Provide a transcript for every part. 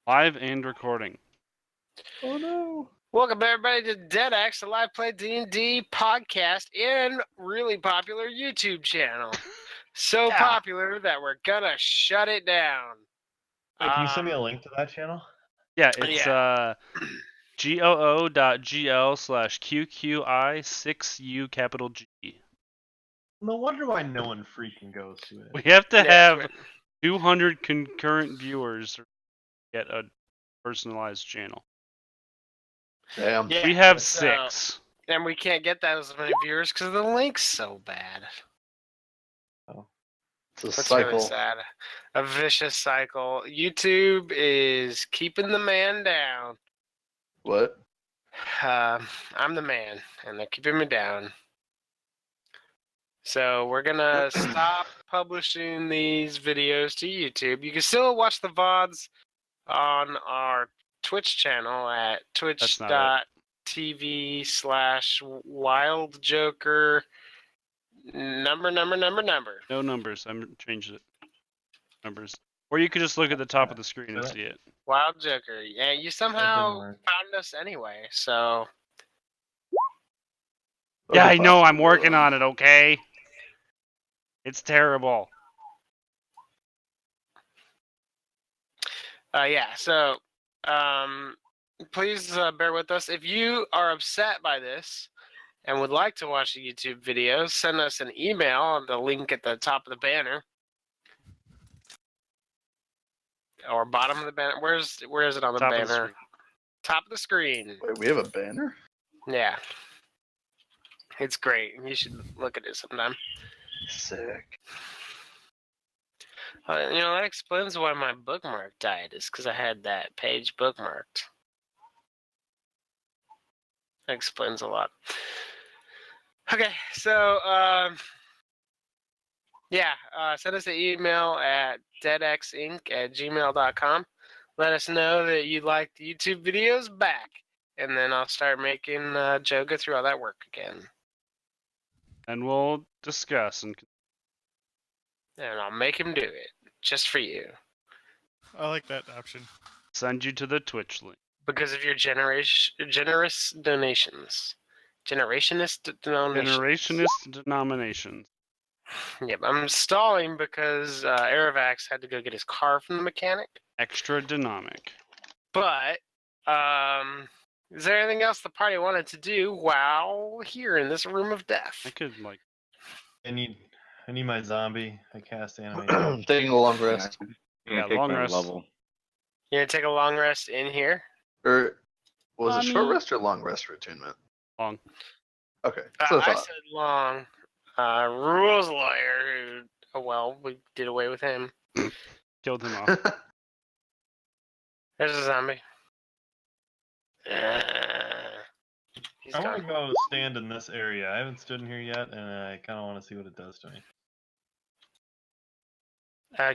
Live and recording. Oh no! Welcome everybody to DedEx, a live play D&D podcast and really popular YouTube channel. So popular that we're gonna shut it down. Wait, can you send me a link to that channel? Yeah, it's goo.gl/QQI6U capital G. No wonder why no one freaking goes to it. We have to have right. 200 concurrent viewers to get a personalized channel. Damn. Yeah, We have so- 6. And we can't get that as many viewers because the link's so bad. It's a That's cycle. really sad. A vicious cycle. YouTube is keeping the man down. What? I'm the man, and they're keeping me down. So we're gonna stop publishing these videos to YouTube. You can still watch the VODs on our Twitch channel at twitch.tv/wildjoker number. No numbers. I'm changed it. Numbers. Or you could just look at the top of the screen and see it. Wild Joker. Yeah, you somehow found us anyway, so Yeah, I know. I'm working on it, okay? It's terrible. please bear with us. If you are upset by this and would like to watch the YouTube videos, send us an email on the link at the top of the banner. Or bottom of the banner. Where is it on the Top banner? of the screen. Top of the screen. Wait, we have a banner? Yeah. It's great. You should look at it sometime. Sick. That explains why my bookmark died. Is because I had that page bookmarked. That explains a lot. Okay, so send us an email at deadexinc@gmail.com. Let us know that you'd like the YouTube videos back, and then I'll start making Joe go through all that work again. And we'll discuss and And I'll make him do it, just for you. I like that option. send you to the Twitch link. Because of your generous donations. Generationist donations. Generationist denominations. Yep, I'm stalling because Aravax had to go get his car from the mechanic. Extra dynamic. But, is there anything else the party wanted to do while here in this room of death? I could, I need my zombie. I cast anime. Taking a long rest. Yeah, long rest. Level. You're gonna take a long rest in here? Or was it short Mommy. rest or long rest for attunement? Long. Okay. So I said long. Rules lawyer, we did away with him. Killed him off. There's a zombie. He's I want to gone. go stand in this area. I haven't stood in here yet, and I kind of want to see what it does to me.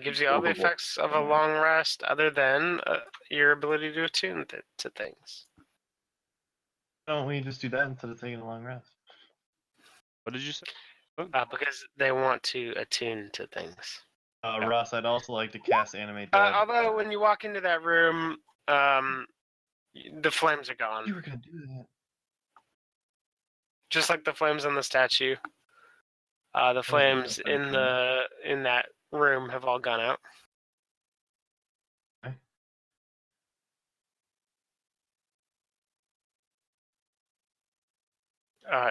Gives you all the effects of a long rest other than your ability to attune to things. Why don't we just do that instead of taking a long rest? What did you say? Because they want to attune to things. Ross, I'd also like to cast animate. Although when you walk into that room, the flames are gone. You were gonna do that. Just like the flames on the statue. The flames in that room have all gone out. Okay.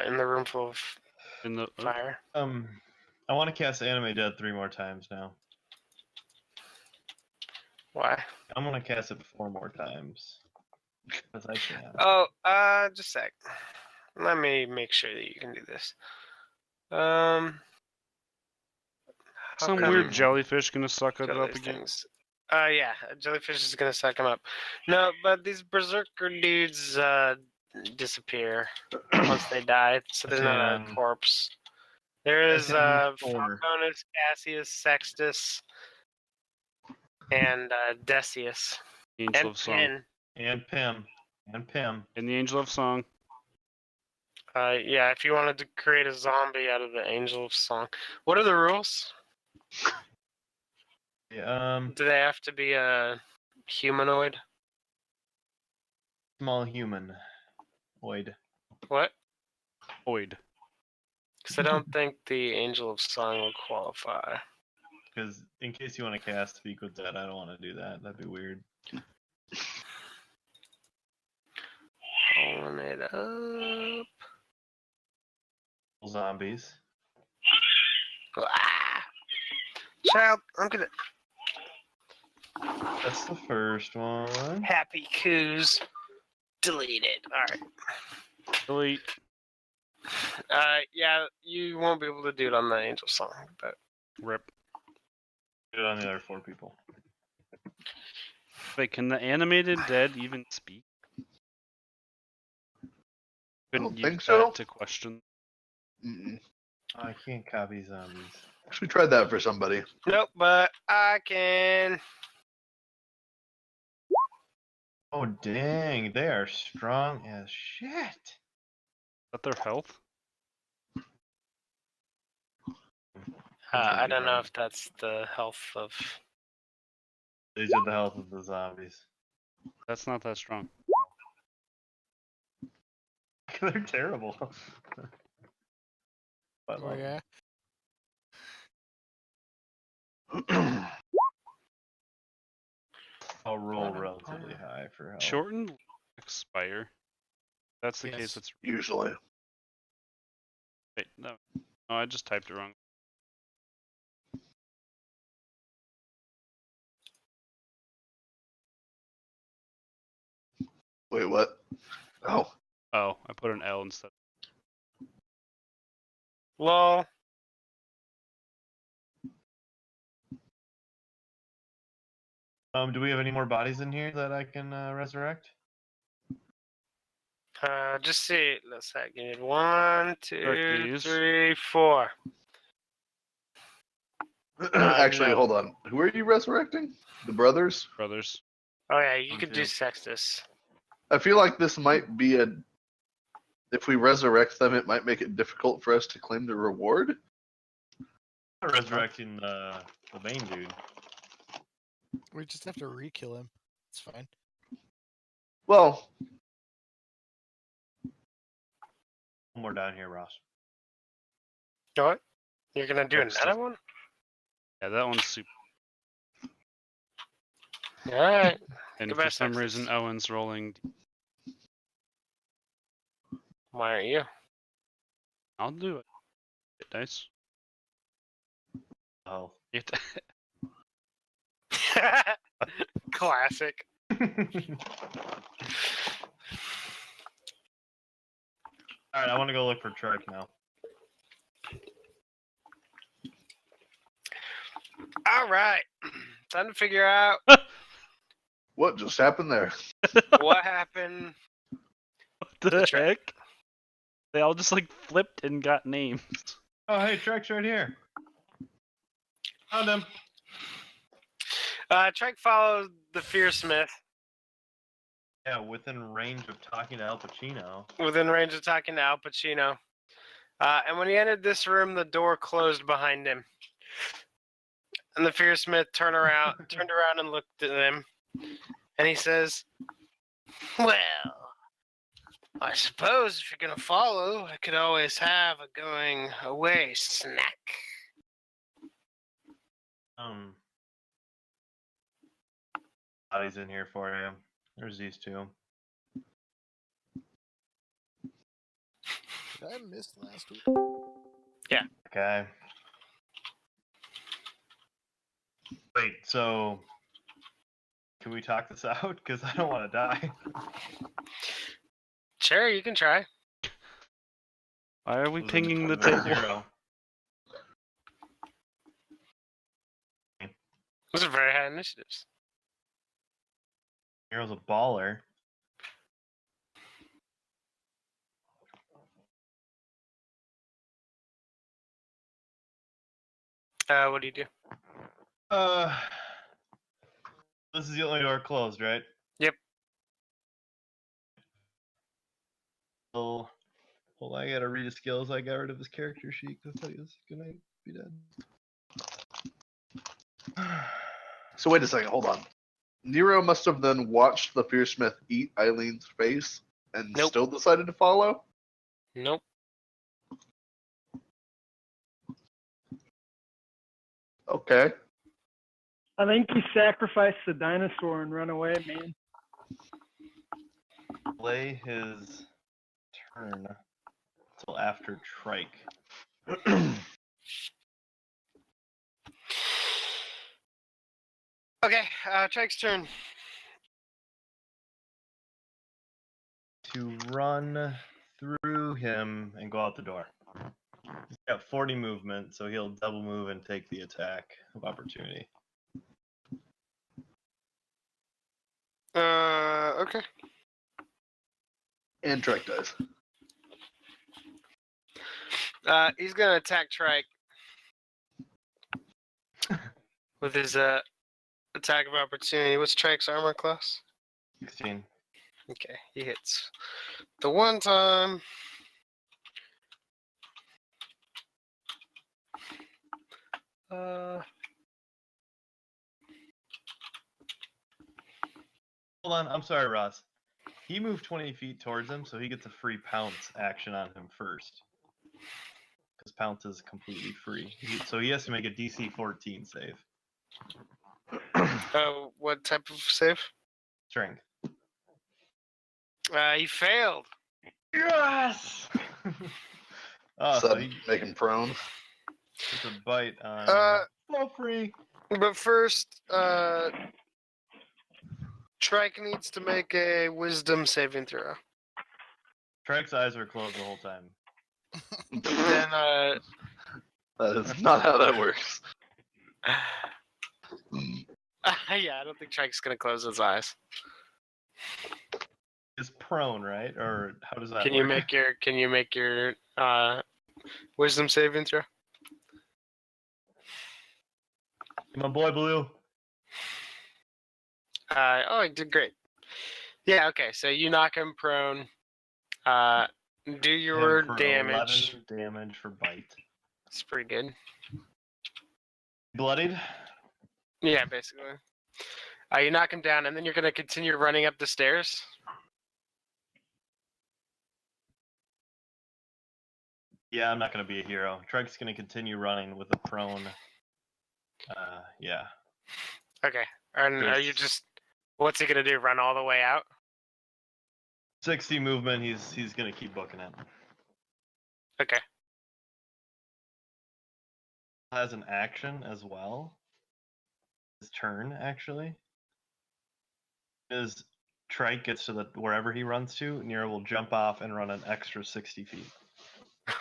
In the room full of In the fire. I want to cast Anime Dead 3 more times now. Why? I'm gonna cast it 4 more times. Because I can. Oh, just a sec. Let me make sure that you can do this. some come- weird jellyfish gonna suck it Kill up these again. things. Yeah, a jellyfish is gonna suck him up. No, but these berserker dudes disappear once they die, so there's not a Damn. corpse. There is Four. Falconus, Cassius, Sextus, and Decius. The Angel And of Song. Pin. And Pim. And Pim. And the Angel of Song. Yeah, if you wanted to create a zombie out of the Angel of Song. What are the rules? Yeah, Do they have to be a humanoid? small human. Void. What? Void. Because I don't think the Angel of Song will qualify. Because in case you want to cast Speak with Dead, I don't want to do that. That'd be weird. Pulling it up. Zombies. Ah! Child, I'm gonna. That's the first one. Happy Coos. Delete it. Alright. Delete. Yeah, you won't be able to do it on the Angel Song, but. Rip. Do it on the other 4 people. Wait, can the animated dead even speak? Couldn't think use so. that to question. Mm-mm. I can't copy zombies. Actually, tried that for somebody. Nope, but I can. Oh dang, they are strong as shit. Is that their health? I don't know if that's the health of. These are the health of the zombies. That's not that strong. They're terrible. But Oh yeah. I'll roll relatively high for health. Shorten expire. That's the Yes. case. It's Usually. wait, no. Oh, I just typed it wrong. Wait, what? Oh, Oh, I put an L instead. Lol. Do we have any more bodies in here that I can resurrect? Just see. Let's see. Give me 1, 2, these. 3, 4. actually, no. hold on. Who are you resurrecting? The brothers? Brothers. Oh yeah, you could Okay. do Sextus. I feel like this might be a. If we resurrect them, it might make it difficult for us to claim the reward. I'm resurrecting the main dude. We just have to re-kill him. It's fine. Well, One more down here, Ross. What? You're gonna do Sextus. another one? Yeah, that one's super. All right. And Goodbye, for some Sextus. reason, Owen's rolling. Why aren't you? I'll do it. Get dice. Oh. It. Classic. Alright, I want to go look for Trek now. All right. Time to figure out what just happened there? what happened. What the The Trek. heck? They all just like flipped and got names. Oh, hey, Trek's right here. Found him. Trek followed the Fearsmith Yeah, within range of talking to Al Pacino. within range of talking to Al Pacino. And when he entered this room, the door closed behind him. And the Fearsmith turned around and looked at him. And he says, "Well, I suppose if you're going to follow, I could always have a going away snack." Bodies in here for you. There's these two. Did I miss last week? Okay. Wait, so can we talk this out? Because I don't want to die. Sure, you can try. Why are we Those are pinging the those are table? 0. Those are very high initiatives. Hero's a baller. What do you do? This is the only door closed, right? Yep. So, hold on, I gotta read his skills. I got rid of his character sheet because I thought he was gonna be dead. So wait a second. Hold on. Nero must have then watched the Fearsmith eat Eileen's face and Nope. still decided to follow. Nope. Okay. I think he sacrificed the dinosaur and run away, man. Delay his turn until after Trike. Okay, Trike's turn. To run through him and go out the door. He's got 40 movement, so he'll double move and take the attack of opportunity. Okay. And Trek does. He's gonna attack Trike with his attack of opportunity. What's Trike's armor class? 16. Okay, he hits the one time. Hold on, I'm sorry, Ross. He moved 20 feet towards him, so he gets a free pounce action on him first. Because pounce is completely free. So he has to make a DC 14 save. What type of save? Strength. He failed. Yes! Oh, so he Make him prone. gets a bite on. So free. But first, Trike needs to make a wisdom saving throw. Trike's eyes were closed the whole time. Then, That is not how that works. yeah, I don't think Trike's gonna close his eyes. Is prone, right? Or how does that Can work? you make your wisdom saving throw? My boy Blue. Oh, he did great. Yeah, okay, so you knock him prone. Do your Him for damage. 11 damage for bite. It's pretty good. Bloodied? Yeah, basically. You knock him down, and then you're gonna continue running up the stairs. Yeah, I'm not gonna be a hero. Trike's gonna continue running with a prone. Yeah. Okay. And are you just? What's he gonna do? Run all the way out? 60 movement. He's gonna keep booking it. Okay. Has an action as well. His turn actually. As Trike gets to wherever he runs to, Nero will jump off and run an extra 60 feet.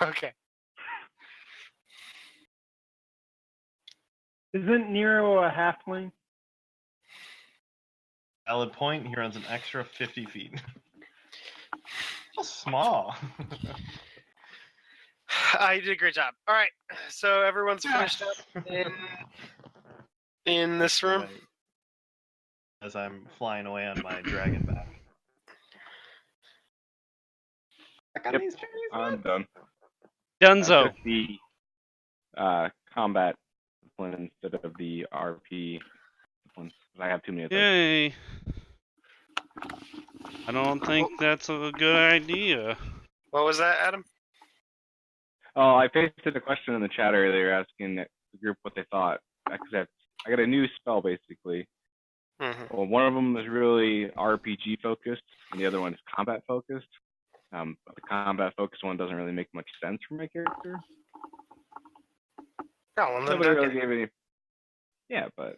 Okay. Isn't Nero a halfling? Valid point. He runs an extra 50 feet. So small. You did a great job. All right. So everyone's finished up in this room. Right. As I'm flying away on my dragon back. Yep, I'm done. I Dunzo. took the combat discipline instead of the RP discipline. I have too many of those. Yay. I don't think that's a good idea. What was that, Adam? Oh, I pasted a question in the chat earlier asking the group what they thought. Because I got a new spell basically. Mm-hmm. Well, one of them is really RPG focused, and the other one is combat focused. But the combat focused one doesn't really make much sense for my character. Oh, well, then Nobody really okay. gave any. Yeah, but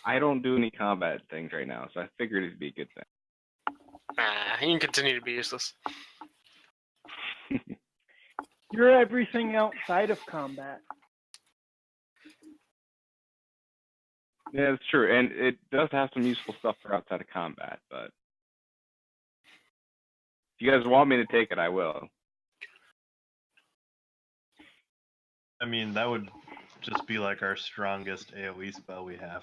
I don't do any combat things right now, so I figured it'd be a good thing. You can continue to be useless. You're everything outside of combat. Yeah, it's true, and it does have some useful stuff for outside of combat, but if you guys want me to take it, I will. I mean, that would just be like our strongest AoE spell we have.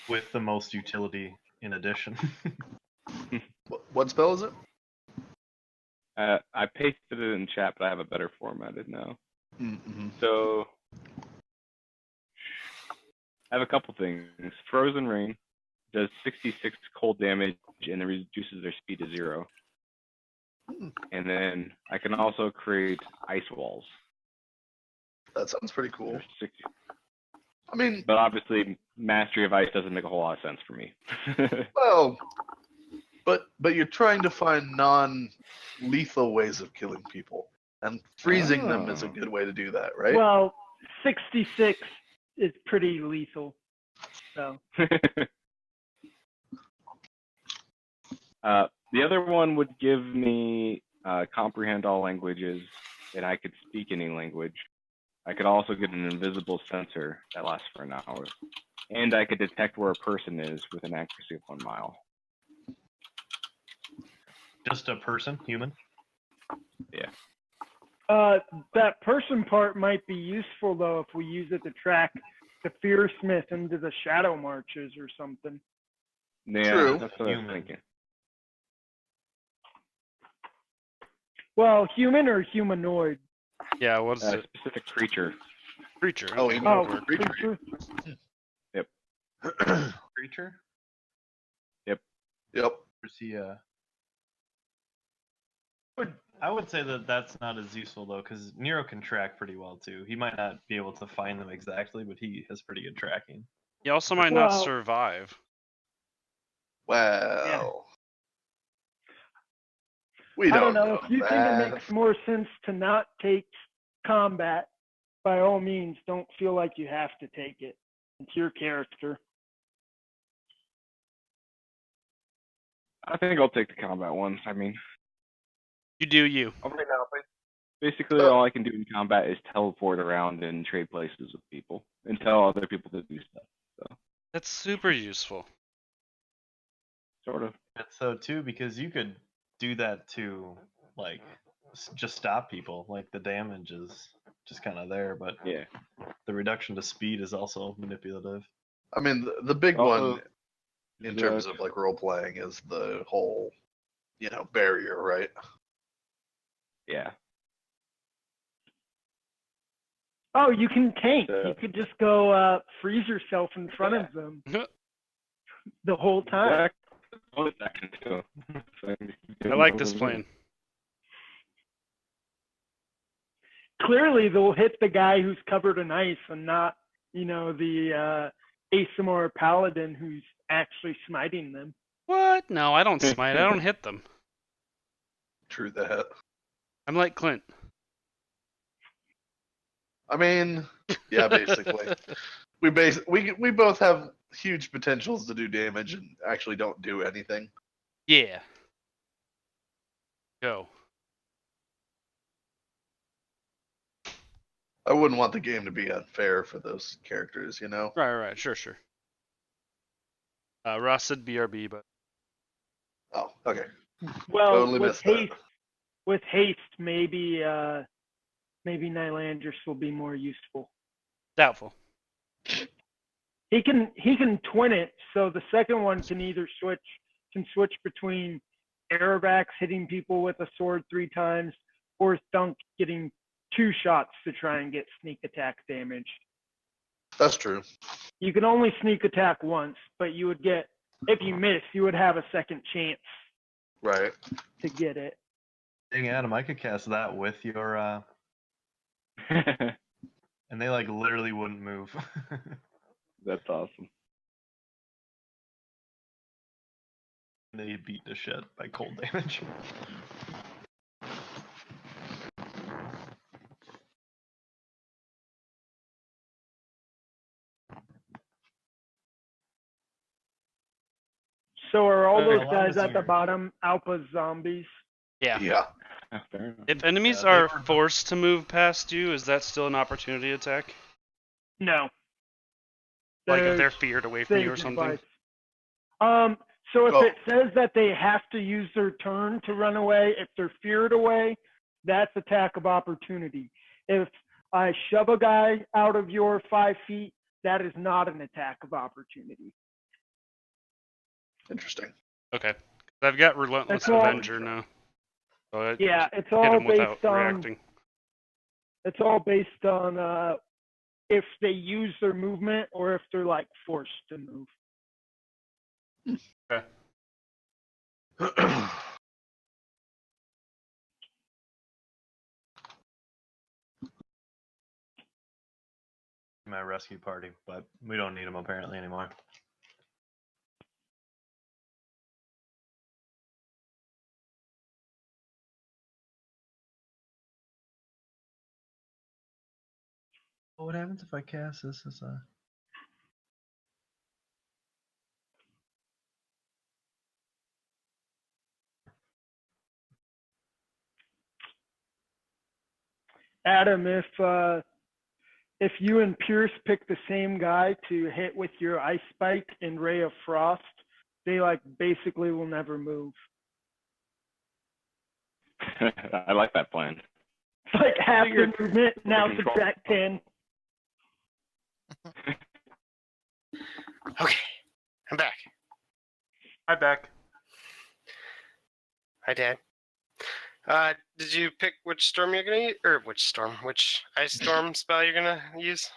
With the most utility in addition. What spell is it? I pasted it in chat, but I have a better formatted now. Mm-hmm. So, I have a couple things. Frozen Rain does 66 cold damage and it reduces their speed to 0. And then I can also create ice walls. That sounds pretty cool. There's 60. I mean, But obviously, Mastery of Ice doesn't make a whole lot of sense for me. well, but you're trying to find non-lethal ways of killing people, and freezing them is a good way to do that, right? Well, 66 is pretty lethal. So The other one would give me comprehend all languages, and I could speak any language. I could also get an invisible sensor that lasts for an hour, and I could detect where a person is with an accuracy of 1 mile. Just a person, human. Yeah. that person part might be useful though if we use it to track the Fearsmith into the Shadow Marches or something. Yeah, True. that's what I was Human. thinking. Well, human or humanoid? Yeah, what is A it? specific creature. Creature. Oh, okay. even Oh, over creature. creature. Creature? Yep. Is he I would say that that's not as useful though, because Nero can track pretty well too. He might not be able to find them exactly, but he has pretty good tracking. He also might not Well- survive. Well, we I don't don't know. If you think that. it makes more sense to not take combat, by all means, don't feel like you have to take it. It's your character. I think I'll take the combat one. I mean, You do you. basically all I can do in combat is teleport around and trade places with people and tell other people to do stuff. So, That's super useful. sort of. It's so too, because you could do that to like just stop people. Like the damage is just kind of there, but Yeah. the reduction to speed is also manipulative. I mean, the big Also, one in terms of like role playing is the whole, barrier, right? Yeah. Oh, you can tank. Yeah. You could just go freeze yourself in front of them the whole time. I like this plan. Clearly, they'll hit the guy who's covered in ice and not, the Asimar paladin who's actually smiting them. What? No, I don't smite. I don't hit them. True that. I'm like Clint. I mean, yeah, basically. We both have huge potentials to do damage and actually don't do anything. Yeah. Go. I wouldn't want the game to be unfair for those characters, Right. Sure. Ross said BRB, but Oh, okay. Well, Totally with missed that. haste, maybe Nylandris will be more useful. doubtful. He can twin it, so the second one can either switch between Aerovax hitting people with a sword 3 times, or Thunk getting 2 shots to try and get sneak attack damage. That's true. You can only sneak attack once, but you would get, if you miss, you would have a second chance Right. to get it. Dang, Adam, I could cast that with your and they like literally wouldn't move. That's awesome. They beat the shit by cold damage. So are all those How long guys does at the your- bottom Alpha zombies? Yeah. Yeah. Fair enough. If enemies they are were- forced to move past you, is that still an opportunity attack? No. Like if they're There's feared away from you or stage something? advice. So if Oh. it says that they have to use their turn to run away, if they're feared away, that's attack of opportunity. If I shove a guy out of your 5 feet, that is not an attack of opportunity. Interesting. Okay. I've got Relentless That's all- Avenger now. So I Yeah, it's hit all him without based on reacting. it's all based on if they use their movement or if they're like forced to move. Okay. My rescue party, but we don't need them apparently anymore. Well, what happens if I cast this as a... Adam, if you and Pierce pick the same guy to hit with your ice spike and ray of frost, they like basically will never move. I like that plan. It's like half their movement, now subtract 10. Okay, I'm back. Hi, Beck. Hi, Dad. Did you pick which storm you're gonna use, or which ice storm spell you're gonna use?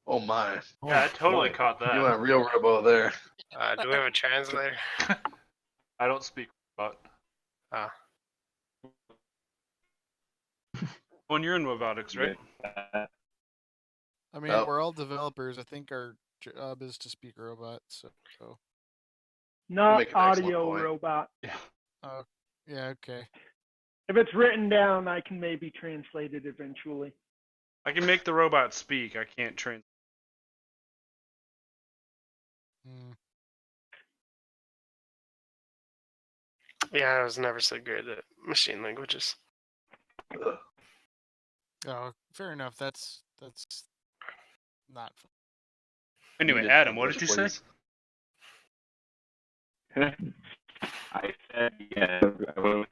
Oh my. Yeah, I totally caught You that. went real robo there. Do we have a translator? I don't speak robot. Ah. When you're in robotics, right? I mean, Oh. we're all developers. I think our job is to speak robot. So. Not make an excellent audio point. robot. Oh, yeah. Okay. If it's written down, I can maybe translate it eventually. I can make the robot speak. I can't train. Hmm. Yeah, I was never so good at machine languages. Ugh. Oh, fair enough. That's not fun. Anyway, Needed Adam, what English, did you say? please. I said yeah. I went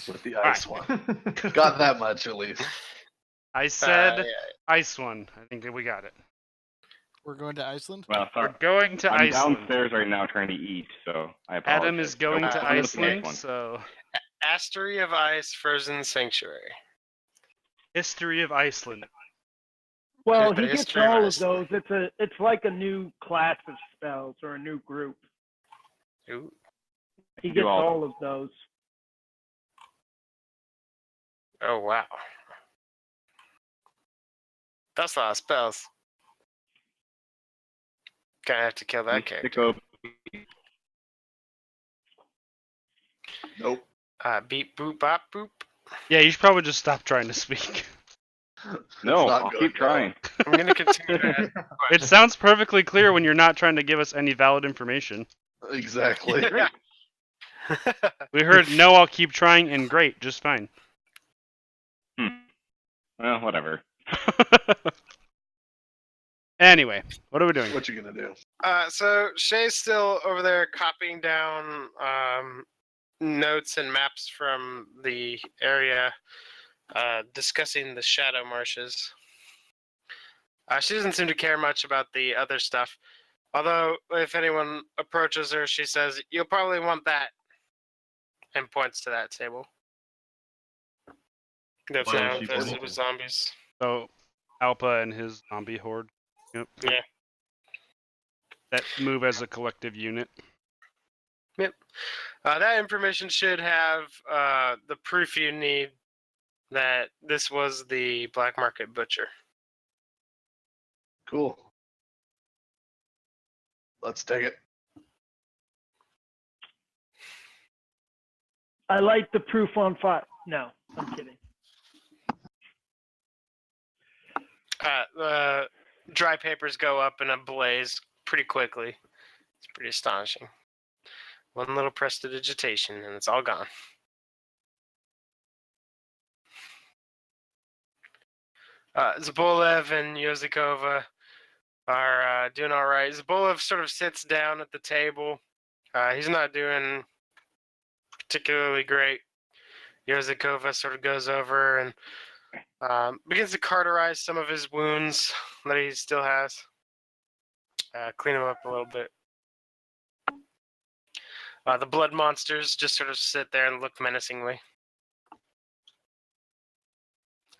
With the ice one. Got that much at least. I said Yeah. ice one. I think that we got it. We're going to Iceland. Well, sorry. We're going to I'm Iceland. downstairs right now trying to eat, so I apologize. Adam is going Nope, to I'm with the next Iceland, one. so Astery of Ice, Frozen Sanctuary. history of Iceland. Well, The he gets history of all of Iceland. those. It's like a new class of spells or a new group. Ooh. He Do gets all- all of those. Oh, wow. That's a lot of spells. Gonna have to kill that character. Sicko. Nope. Beep, boop, bop, boop. Yeah, you should probably just stop trying to speak. No, not I'll good, keep no. trying. I'm gonna continue to ask It questions. sounds perfectly clear when you're not trying to give us any valid information. Exactly. We heard no, I'll keep trying, and great, just fine. Well, whatever. Anyway, what are we doing? What you gonna do? So Shay's still over there copying down notes and maps from the area, discussing the Shadow Marshes. She doesn't seem to care much about the other stuff. Although, if anyone approaches her, she says, "You'll probably want that," and points to that table. That's What now is she infested pointing with to? zombies. So, Alpa and his zombie horde. Yep. Yeah. That move as a collective unit. That information should have the proof you need that this was the black market butcher. Cool. Let's take it. I like the proof on file. No, I'm kidding. The dry papers go up in a blaze pretty quickly. It's pretty astonishing. One little prestidigitation and it's all gone. Zabolev and Yozikova are doing all right. Zabolev sort of sits down at the table. He's not doing particularly great. Yozikova sort of goes over and begins to cauterize some of his wounds that he still has. Clean them up a little bit. The blood monsters just sort of sit there and look menacingly.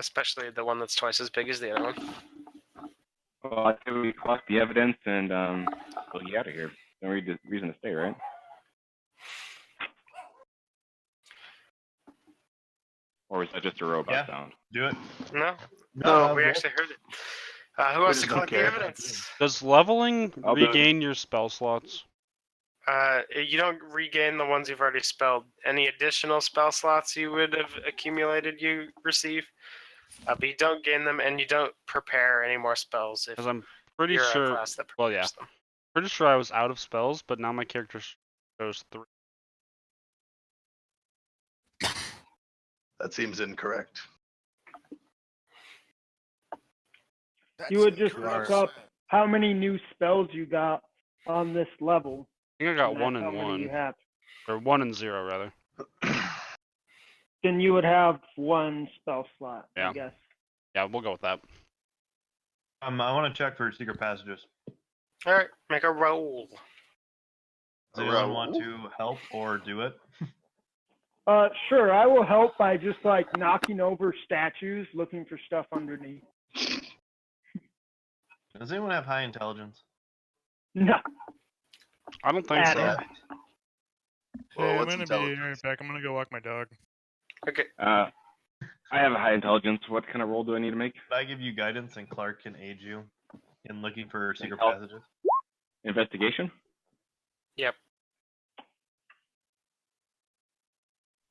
especially the one that's twice as big as the other one. Well, I say we collect the evidence and we'll get out of here. No reason to stay, right? Or was that just a robot Yeah. sound? Do it. No, No, we yeah. actually heard it. Who wants to just don't collect the care. evidence? Does leveling I'll do it. regain your spell slots? You don't regain the ones you've already spelled. Any additional spell slots you would have accumulated, you receive. But you don't gain them, and you don't prepare any more spells if Because I'm pretty you're a sure. class that Well, prepares yeah. them. Pretty sure I was out of spells, but now my character shows 3. That seems incorrect. You would just incorrect. look up how many new spells you got on this level. I think I got and 1 that's and how many you 1, have. or 1 and 0 rather. Then you would have 1 spell slot, Yeah. I guess. Yeah, we'll go with that. I want to check for secret passages. All right, make a roll. Does anyone want to help or do it? Sure, I will help by just like knocking over statues, looking for stuff underneath. Does anyone have high intelligence? No. I don't think Add so. it. Well, Hey, I'm what's gonna be intelligence? right back. I'm gonna go walk my dog. Okay. I have a high intelligence. What kind of roll do I need to make? Could I give you guidance and Clark can aid you in looking for secret Help. passages? Investigation? Yep.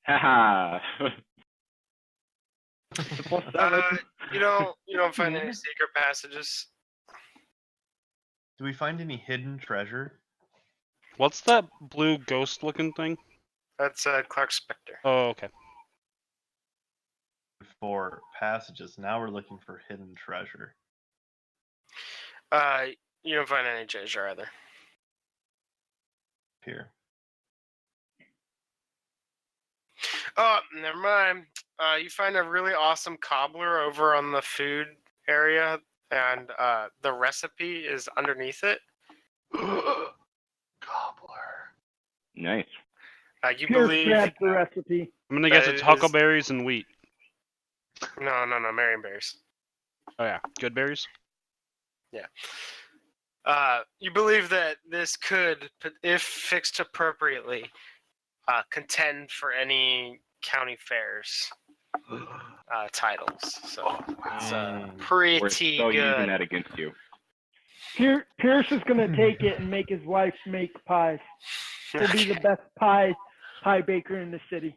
Haha. You don't find any secret passages. Do we find any hidden treasure? What's that blue ghost-looking thing? That's Clark Spectre. Oh, okay. For passages. Now we're looking for hidden treasure. You don't find any treasure either. Here. Oh, never mind. You find a really awesome cobbler over on the food area, and the recipe is underneath it. Gobbler. Nice. You Pierce believe? grabbed the recipe. I'm gonna That guess it's is- huckleberries and wheat. No, Marionberries. Oh yeah, good berries. You believe that this could, if fixed appropriately, contend for any county fairs titles. So it's Mm. pretty We're still good. using that against you. Pierce is gonna take it and make his wife make pies. He'll be the best pie baker in the city.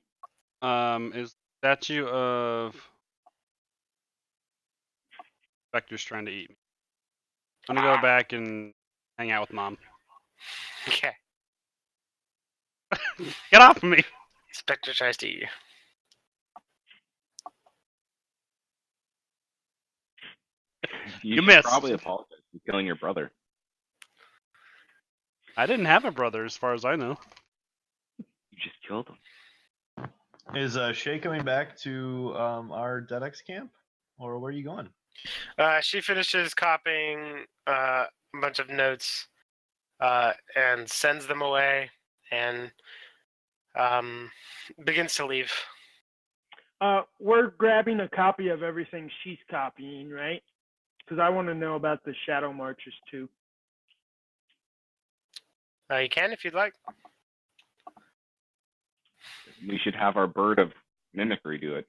Is statue of Spectre's trying to eat me. I'm gonna go back and hang out with Mom. Okay. Get off of me! Spectre tries to eat you. You should missed. Probably apologize for killing your brother. I didn't have a brother, as far as I know. You just killed him. Is Shay coming back to our DedEx camp? Or where are you going? She finishes copying a bunch of notes and sends them away and begins to leave. We're grabbing a copy of everything she's copying, right? Because I want to know about the shadow marches too. You can if you'd like. We should have our bird of mimicry do it.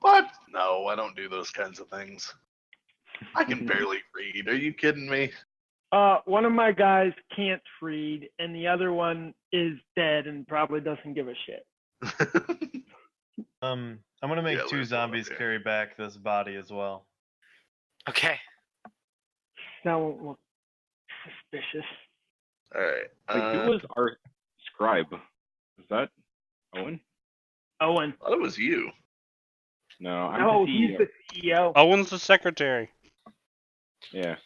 What? No, I don't do those kinds of things. I can barely read. Are you kidding me? One of my guys can't read, and the other one is dead and probably doesn't give a shit. I'm gonna make Yeah, 2 there's one zombies up here. carry back this body as well. Okay. That won't look suspicious. All right. Wait, who was our scribe? Was that Owen? Owen. I thought it was you. No, I'm No, the he's CEO. the CEO. Owen's the secretary. Yeah.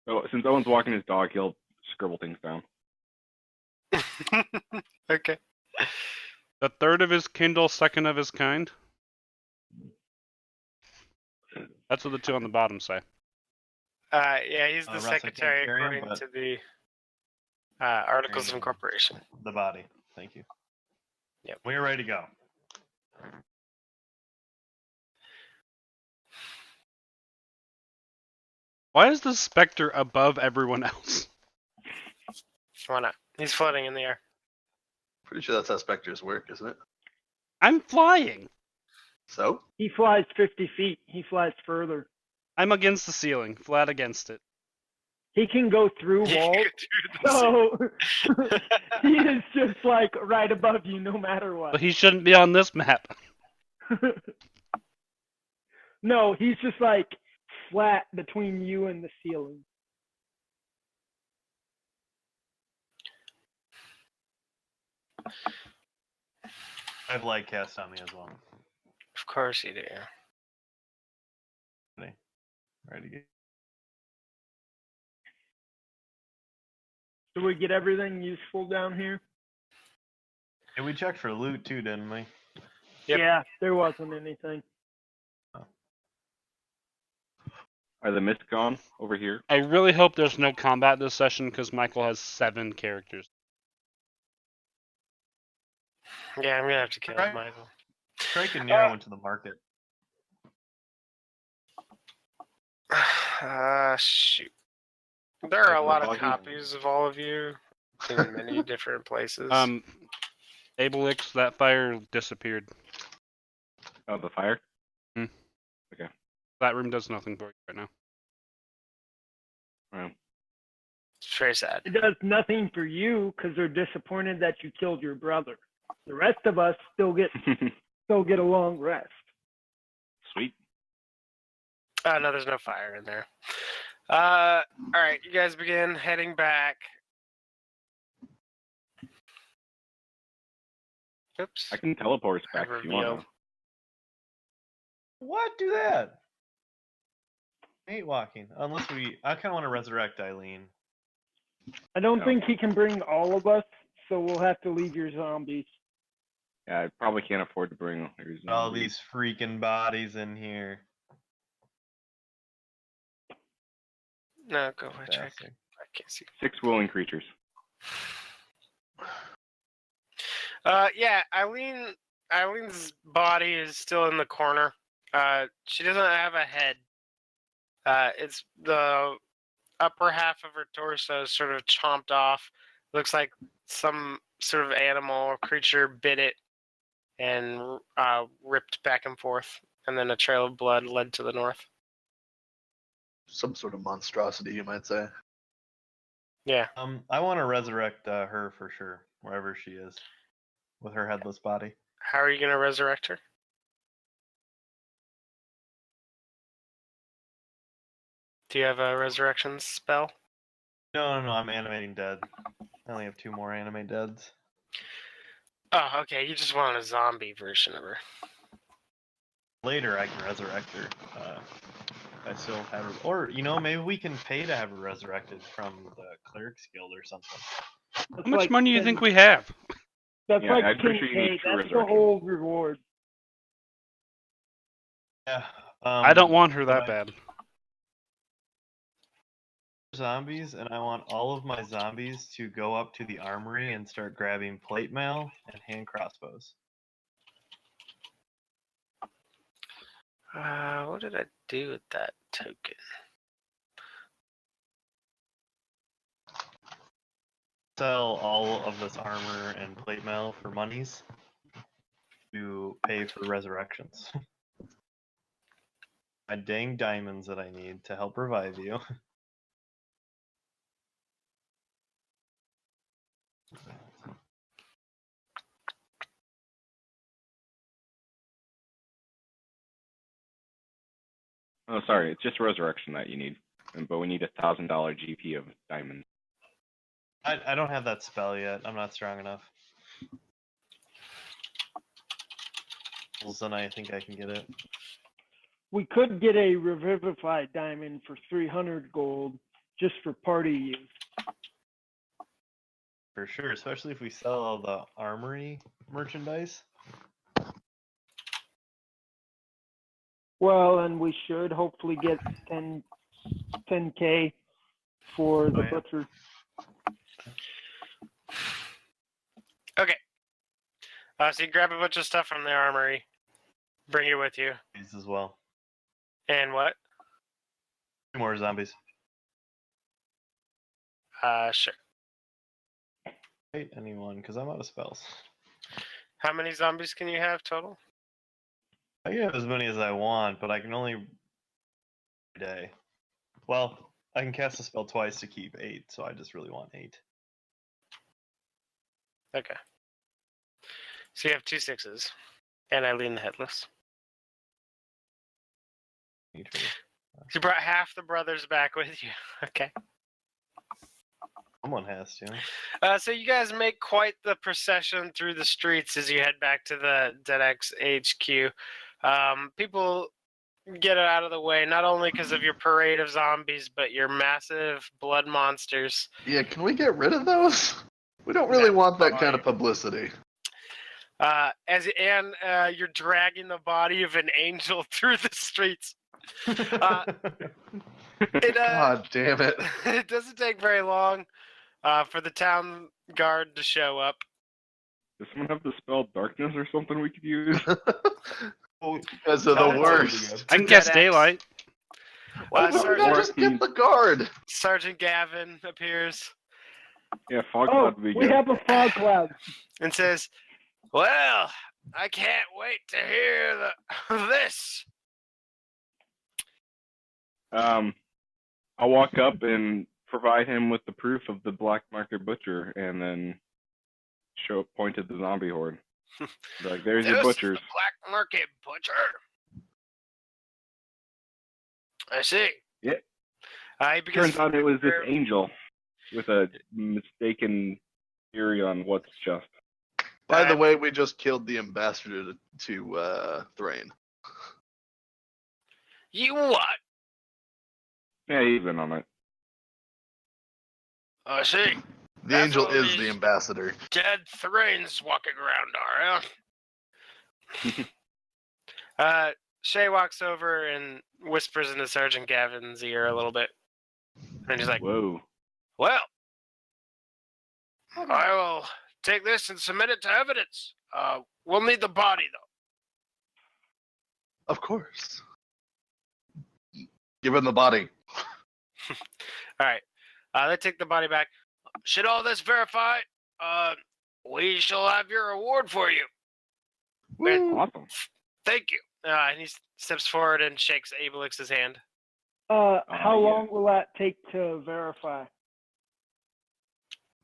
So since Owen's walking his dog, he'll scribble things down. Okay. The third of his Kindle, second of his kind. That's what the 2 on the bottom say. Yeah, he's the Russ, I can't secretary carry him, according but- to the Articles of Carry him. Incorporation. The body. Thank you. Yep. We're ready to go. Why is the Spectre above everyone else? Why not? He's floating in the air. Pretty sure that's how specters work, isn't it? I'm flying. So? He flies 50 feet. He flies further. I'm against the ceiling, flat against it. He can go through walls. So he is just like right above you no matter what. But he shouldn't be on this map. No, he's just like flat between you and the ceiling. I have light cast on me as well. Of course you do. Ready to get. Did we get everything useful down here? And we checked for loot too, didn't we? Yep. Yeah, there wasn't anything. Are the myths gone over here? I really hope there's no combat this session because Michael has 7 characters. Yeah, I'm gonna have to kill Right. Michael. Strike and Nero went to the market. Shoot. There are a lot of Buggy. copies of all of you in many different places. Abelix, that fire disappeared. Oh, the fire? That room does nothing for you right now. Well, It's very sad. It does nothing for you because they're disappointed that you killed your brother. The rest of us still get a long rest. sweet. No, there's no fire in there. All right, you guys begin heading back. Oops. I can teleport us back I've if you want. revealed. What? Do that? Hate walking. Unless I kind of want to resurrect Eileen. I don't No. think he can bring all of us, so we'll have to leave your zombies. Yeah, I probably can't afford to bring All these freaking bodies in here. No, go ahead, check. Fantastic. I can't see. 6 willing creatures. Yeah, Eileen's body is still in the corner. She doesn't have a head. It's the upper half of her torso is sort of chomped off. Looks like some sort of animal or creature bit it and ripped back and forth, and then a trail of blood led to the north. Some sort of monstrosity, you might say. Yeah. I want to resurrect her for sure, wherever she is, with her headless body. How are you gonna resurrect her? Do you have a resurrection spell? No, I'm animating dead. I only have 2 more animate deads. Oh, okay. You just want a zombie version of her. Later, I can resurrect her. I still have her, or maybe we can pay to have her resurrected from the Cleric's Guild or something. That's How much like money do you 10 think we have? That's Yeah, like I'm pretty sure you 10K. need 2 That's the resurrections. whole reward. Yeah. I don't want her but that I- bad. Zombies, and I want all of my zombies to go up to the armory and start grabbing plate mail and hand crossbows. What did I do with that token? Sell all of this armor and plate mail for monies to pay for resurrections. My dang diamonds that I need to help revive you. Oh, sorry, it's just resurrection that you need. But we need $1,000 GP of diamonds. I don't have that spell yet. I'm not strong enough. Well, then I think I can get it. We could get a revivified diamond for 300 gold just for party use. For sure, especially if we sell all the armory merchandise. Well, and we should hopefully get 10K for the yeah. butcher. Okay. So you grab a bunch of stuff from the armory, bring it with you, These as well. and what? 2 more zombies. Sure. Fight anyone, because I'm out of spells. How many zombies can you have total? I can have as many as I want, but I can only every day. Well, I can cast a spell twice to keep 8, so I just really want 8. Okay. So you have 2 6s. And Eileen the Headless. So you brought half the brothers back with you. Okay. Someone has to. So you guys make quite the procession through the streets as you head back to the DedEx HQ. People get it out of the way, not only because of your parade of zombies, but your massive blood monsters. Yeah, can we get rid of those? We don't really want that kind of publicity. You're dragging the body of an angel through the streets. God damn it. It doesn't take very long for the town guard to show up. Does someone have the spell darkness or something we could use? Because of the worst. I can cast DedEx. daylight. Why would I just get the guard? Sergeant Gavin appears Yeah, fog Oh, cloud would be we good. have a fog cloud. and says, "Well, I can't wait to hear this." I'll walk up and provide him with the proof of the black market butcher, and then point at the zombie horde. Be like, there's your This is butchers. the black market butcher. I see. Yeah. He begins Turns out it was this Fair- angel with a mistaken theory on what's just. By the way, we just killed the ambassador to Thrain. You what? Yeah, he's in on it. I see. The That's angel what is it the is. ambassador. Dead Thrains walking around, are ya? Shay walks over and whispers into Sergeant Gavin's ear a little bit. And he's like, Whoa. "Well, I will take this and submit it to evidence. We'll need the body, though." Of course. Give him the body. All right. They take the body back. Should all this verified, we shall have your reward for you. Woo. Awesome. Thank you. And he steps forward and shakes Abelix's hand. How yeah. long will that take to verify?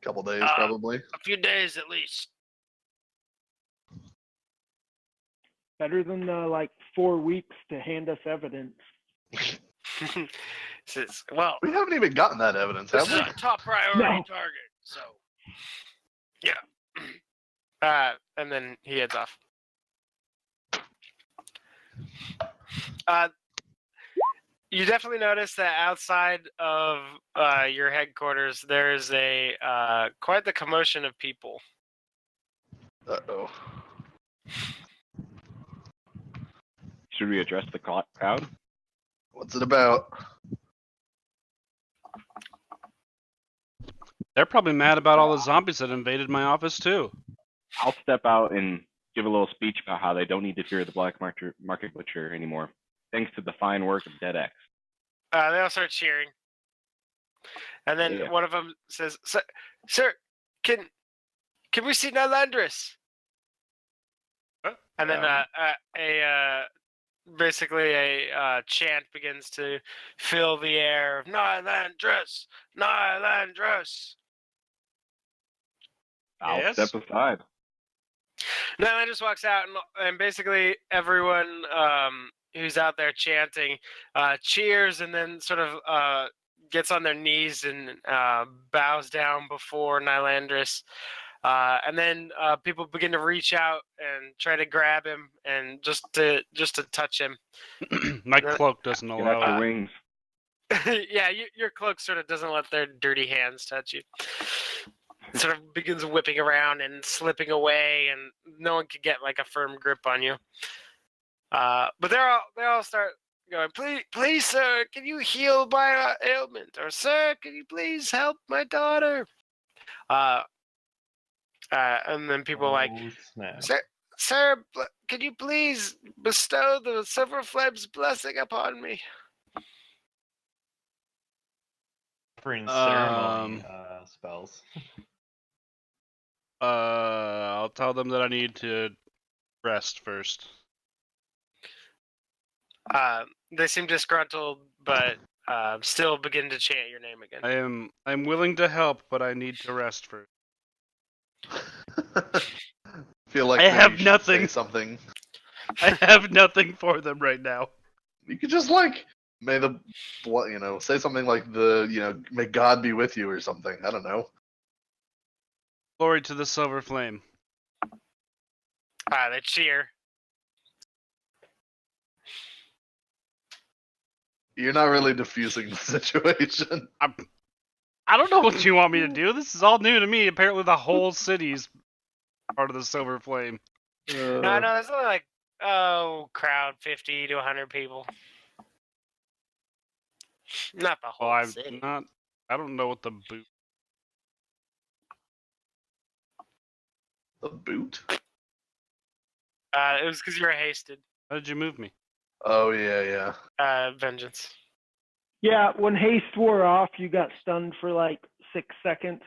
Couple days, Uh, probably. A few days at least. Better than like 4 weeks to hand us evidence. Says, well, We haven't even gotten that evidence, this have is we? a top priority No. target, so yeah. And then he heads off. You definitely notice that outside of your headquarters, there's a quite the commotion of people. Uh-oh. Should we address the crowd? What's it about? They're probably mad about all the zombies that invaded my office too. I'll step out and give a little speech about how they don't need to fear the black market butcher anymore, thanks to the fine work of DedEx. They all start cheering, and then Yeah. one of them says, "Sir, can we see Nylandris?" And then basically a chant begins to fill the air of Nylandris, Nylandris. I'll Yes? step aside. Nylandris walks out, and basically everyone who's out there chanting cheers, and then sort of gets on their knees and bows down before Nylandris. And then people begin to reach out and try to grab him and just to touch him. My cloak doesn't Get allow out your it. wings. Yeah, your cloak sort of doesn't let their dirty hands touch you. It sort of begins whipping around and slipping away, and no one can get like a firm grip on you. But they all start going, please, sir, can you heal my ailment? Or, sir, can you please help my daughter? And then people like, Oh, snap. Sir, can you please bestow the Silver Flame's blessing upon me? offering ceremony spells. I'll tell them that I need to rest first. They seem disgruntled, but still begin to chant your name again. I'm willing to help, but I need to rest first. Feel like I maybe have you should nothing. say something. I have nothing for them right now. You could just may the say something like may God be with you or something. I don't know. Glory to the silver flame. They cheer. You're not really diffusing the situation. I don't know what you want me to do. This is all new to me. Apparently the whole city's part of the silver flame. No, there's only like, crowd 50 to 100 people. Not the whole Well, city. I don't know what the boot. The boot? It was because you were hasted. How did you move me? Oh yeah. Vengeance. Yeah, when haste wore off, you got stunned for like 6 seconds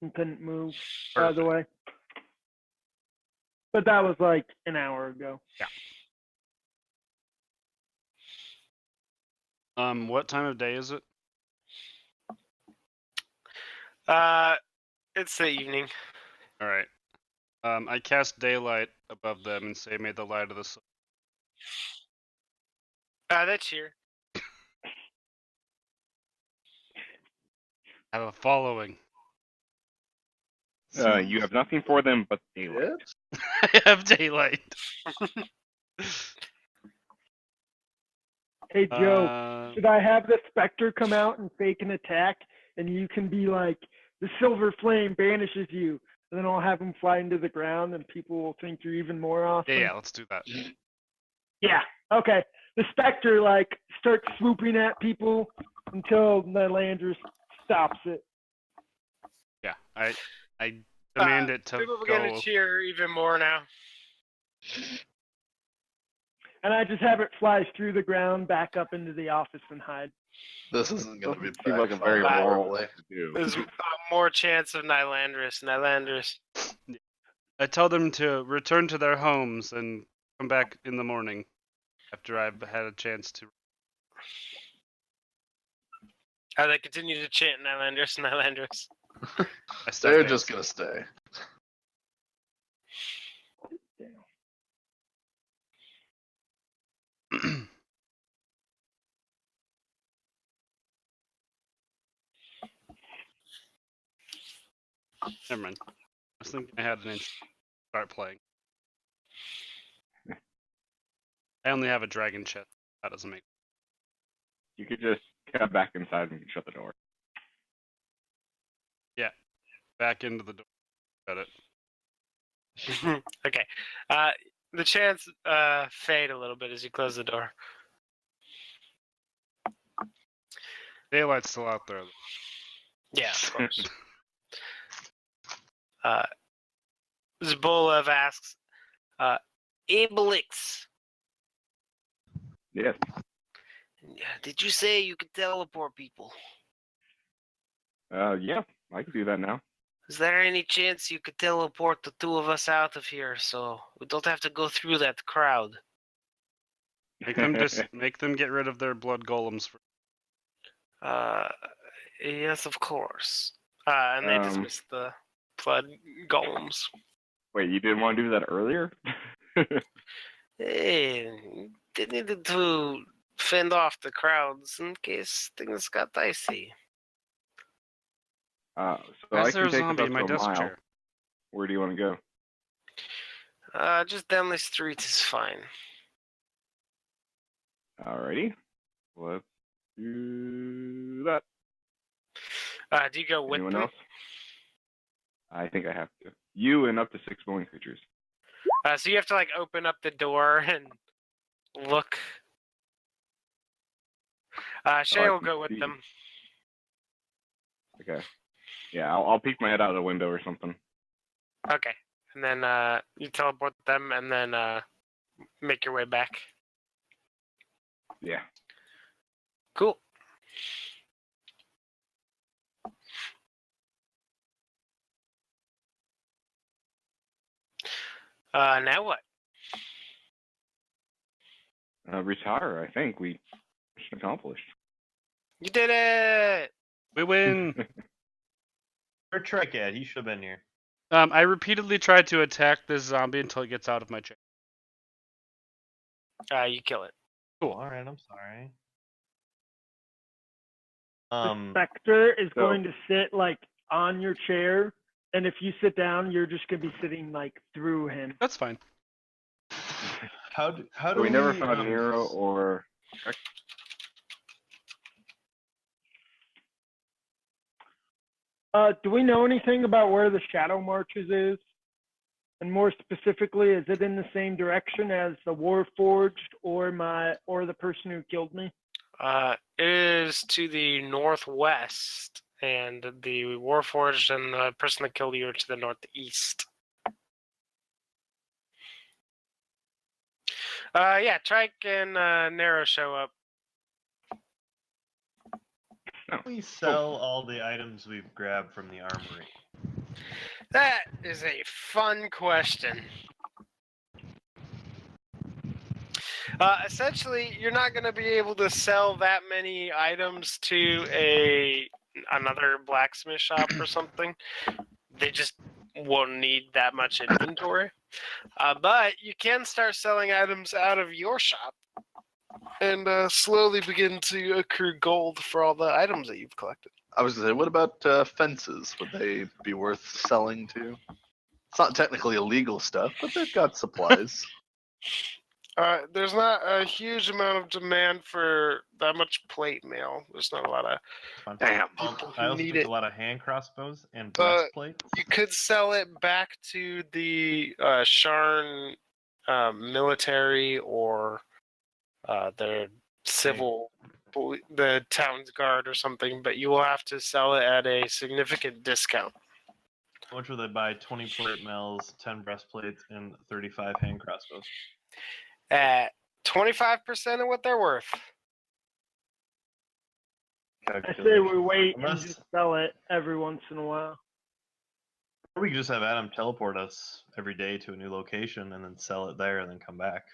and couldn't move, by the way. But that was like an hour ago. Yeah. What time of day is it? It's the evening. All right. I cast daylight above them and say, "May the light of the sun." They cheer. Have a following. You have nothing for them but daylight. I have daylight. Hey, Joe, should I have the Spectre come out and fake an attack, and you can be like, the silver flame banishes you, and then I'll have him fly into the ground, and people will think you're even more awesome? Yeah, let's do that. Yeah, okay. The Spectre, starts swooping at people until Nylandris stops it. Yeah, I demand it to People go. begin to cheer even more now. And I just have it fly through the ground, back up into the office, and hide. This isn't going to be Seems like a very backfiring moral horribly. thing to do. There's more chance of Nylandris. I tell them to return to their homes and come back in the morning after I've had a chance to. They continue to chant Nylandris. They're just going to stay. Never mind. I was thinking I had an inch. Start playing. I only have a dragon chest. That doesn't make. You could just cut back inside and shut the door. Yeah, back into the door. Got it. Okay. The chants fade a little bit as you close the door. Daylight's still out there. Yeah, of course. Zbolev asks, Abelix, Yes. did you say you could teleport people? Yeah, I can do that now. Is there any chance you could teleport the two of us out of here so we don't have to go through that crowd? Make them get rid of their blood golems. Yes, of course. And they dismiss the blood golems. Wait, you didn't want to do that earlier? Hey, they needed to fend off the crowds in case things got dicey. So Why I is there can a take us zombie up in to my a desk mile. chair? Where do you want to go? Just down the street is fine. Alrighty. Let's do that. Do you go with Anyone them? else? I think I have to. You and up to 6 bowling creatures. So you have to open up the door and look. Shay will go with them. Okay. Yeah, I'll peek my head out of the window or something. Okay. And then you teleport them and then make your way back. Yeah. Cool. Now what? Retire, I think. We mission accomplished. You did it! We win. Or Tricat, he should have been here. I repeatedly tried to attack this zombie until it gets out of my chair. You kill it. Cool. All right, I'm sorry. The specter is so- going to sit like on your chair, and if you sit down, you're just going to be sitting like through him. That's fine. How do So we never found um, Nero or Do we know anything about where the Shadow Marches is? And more specifically, is it in the same direction as the Warforged or the person who killed me? It is to the northwest, and the Warforged and the person that killed you are to the northeast. Yeah, Trike and Nero show up. we sell all the items we've grabbed from the armory? That is a fun question. Essentially, you're not going to be able to sell that many items to another blacksmith shop or something. They just won't need that much inventory. But you can start selling items out of your shop and slowly begin to accrue gold for all the items that you've collected. I was gonna say, what about fences? Would they be worth selling to? It's not technically illegal stuff, but they've got supplies. There's not a huge amount of demand for that much plate mail. There's not a lot of Fun. Damn. people I who also need took it. a lot of hand crossbows and But breastplates. You could sell it back to the Sharn military or their civil, the town's guard or something, but you will have to sell it at a significant discount. How much would they buy? 20 plate mails, 10 breastplates, and 35 hand crossbows. At 25% of what they're worth. I say we wait and Unless- just sell it every once in a while. Or we could just have Adam teleport us every day to a new location and then sell it there and then come back.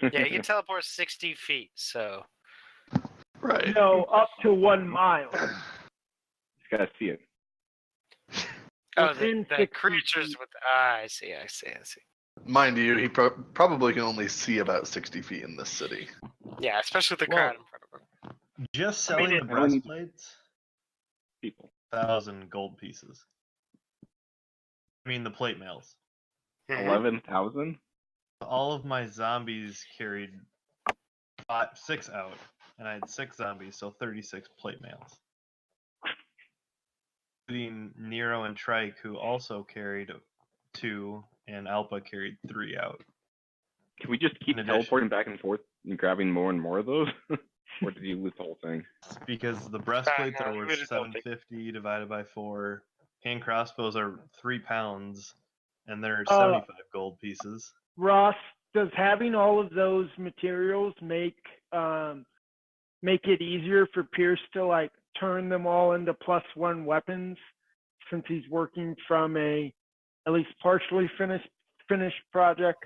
Yeah, you can teleport 60 feet, so. Right. No, up to 1 mile. Just gotta see it. Oh, Within the 60 creatures feet. with. I see. Mind you, he probably can only see about 60 feet in this city. Yeah, especially with the Well, crowd in front of him. Just I mean, selling the I only- breastplates, People. 1,000 gold pieces. I mean the plate mails. Mhm. 11,000? All of my zombies carried 6 out, and I had 6 zombies, so 36 plate mails. Including Nero and Trike, who also carried 2, and Alpa carried 3 out. Can we just keep In addition- teleporting back and forth and grabbing more and more of those? Or did you lose the whole thing? Because the breastplates no, are we worth just don't think- 750 divided by 4. Hand crossbows are 3 pounds, and they're Oh. 75 gold pieces. Ross, does having all of those materials make it easier for Pierce to like turn them all into +1 weapons, since he's working from a at least partially finished product?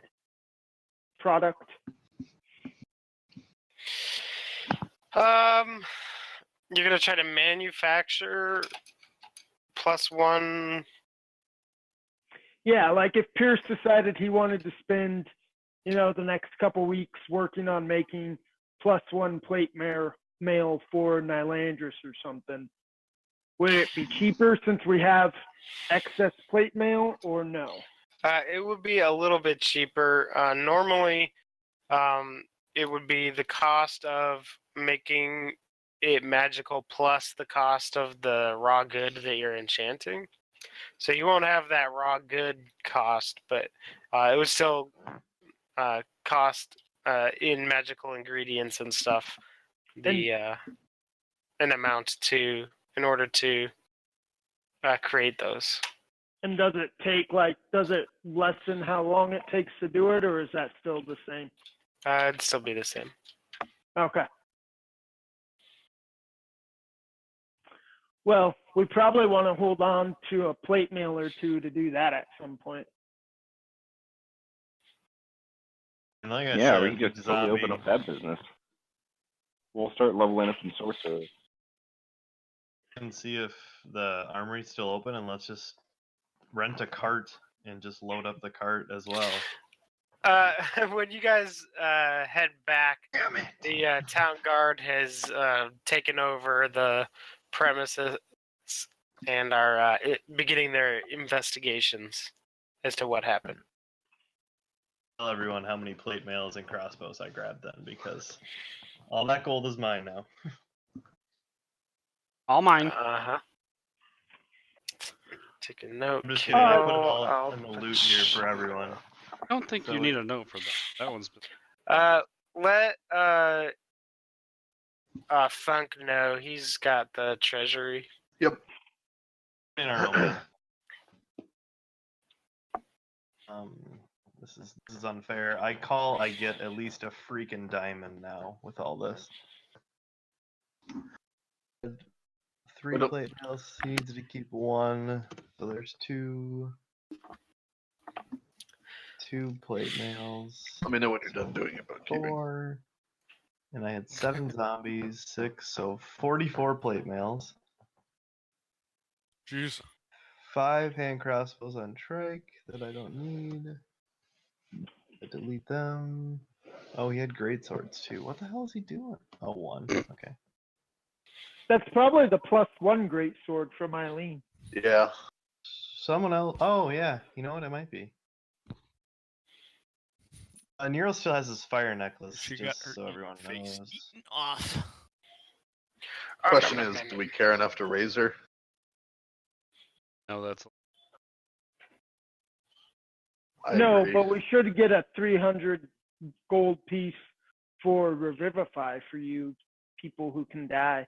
You're gonna try to manufacture +1. Yeah, like if Pierce decided he wanted to spend, the next couple weeks working on making +1 plate mail for Nylandris or something, would it be cheaper since we have excess plate mail, or no? It would be a little bit cheaper. Normally, it would be the cost of making it magical plus the cost of the raw good that you're enchanting. So you won't have that raw good cost, but it would still cost in magical ingredients and stuff an amount in order to create those. And does it lessen how long it takes to do it, or is that still the same? It'd still be the same. Okay. Well, we probably want to hold on to a plate mail or two to do that at some point. And like I Yeah, said, we can just totally open up that business. We'll start leveling up some sorcerers. and see if the armory's still open, and let's just rent a cart and just load up the cart as well. When you guys head back, Damn it! the town guard has taken over the premises and are beginning their investigations as to what happened. Tell everyone how many plate mails and crossbows I grabbed then, because all that gold is mine now. All mine. Uh-huh. Take a note. I'm just kidding. I put it I'll all in the loot here for everyone. I don't think So you we- need a note for that. That one's. let Funk know he's got the treasury. Yep. In our own. This is unfair. I get at least a freaking diamond now with all this. 3 What up? plate mails. He needs to keep 1. So there's 2. 2 plate mails. Let me know when you're done doing it, bookkeeping. 4. And I had 7 zombies, 6, so 44 plate mails. Jeez. 5 hand crossbows on trike that I don't need. I delete them. Oh, he had great swords too. What the hell is he doing? Oh, 1. Okay. That's probably the +1 great sword from Eileen. Yeah. Someone else. Oh, yeah. You know what? It might be. Nero still has his fire necklace, She got just her so everyone face knows. eaten off. Question is, do we care enough to raise her? No, that's. I No, agree. but we should get a 300 gold piece for Revivify for you people who can die.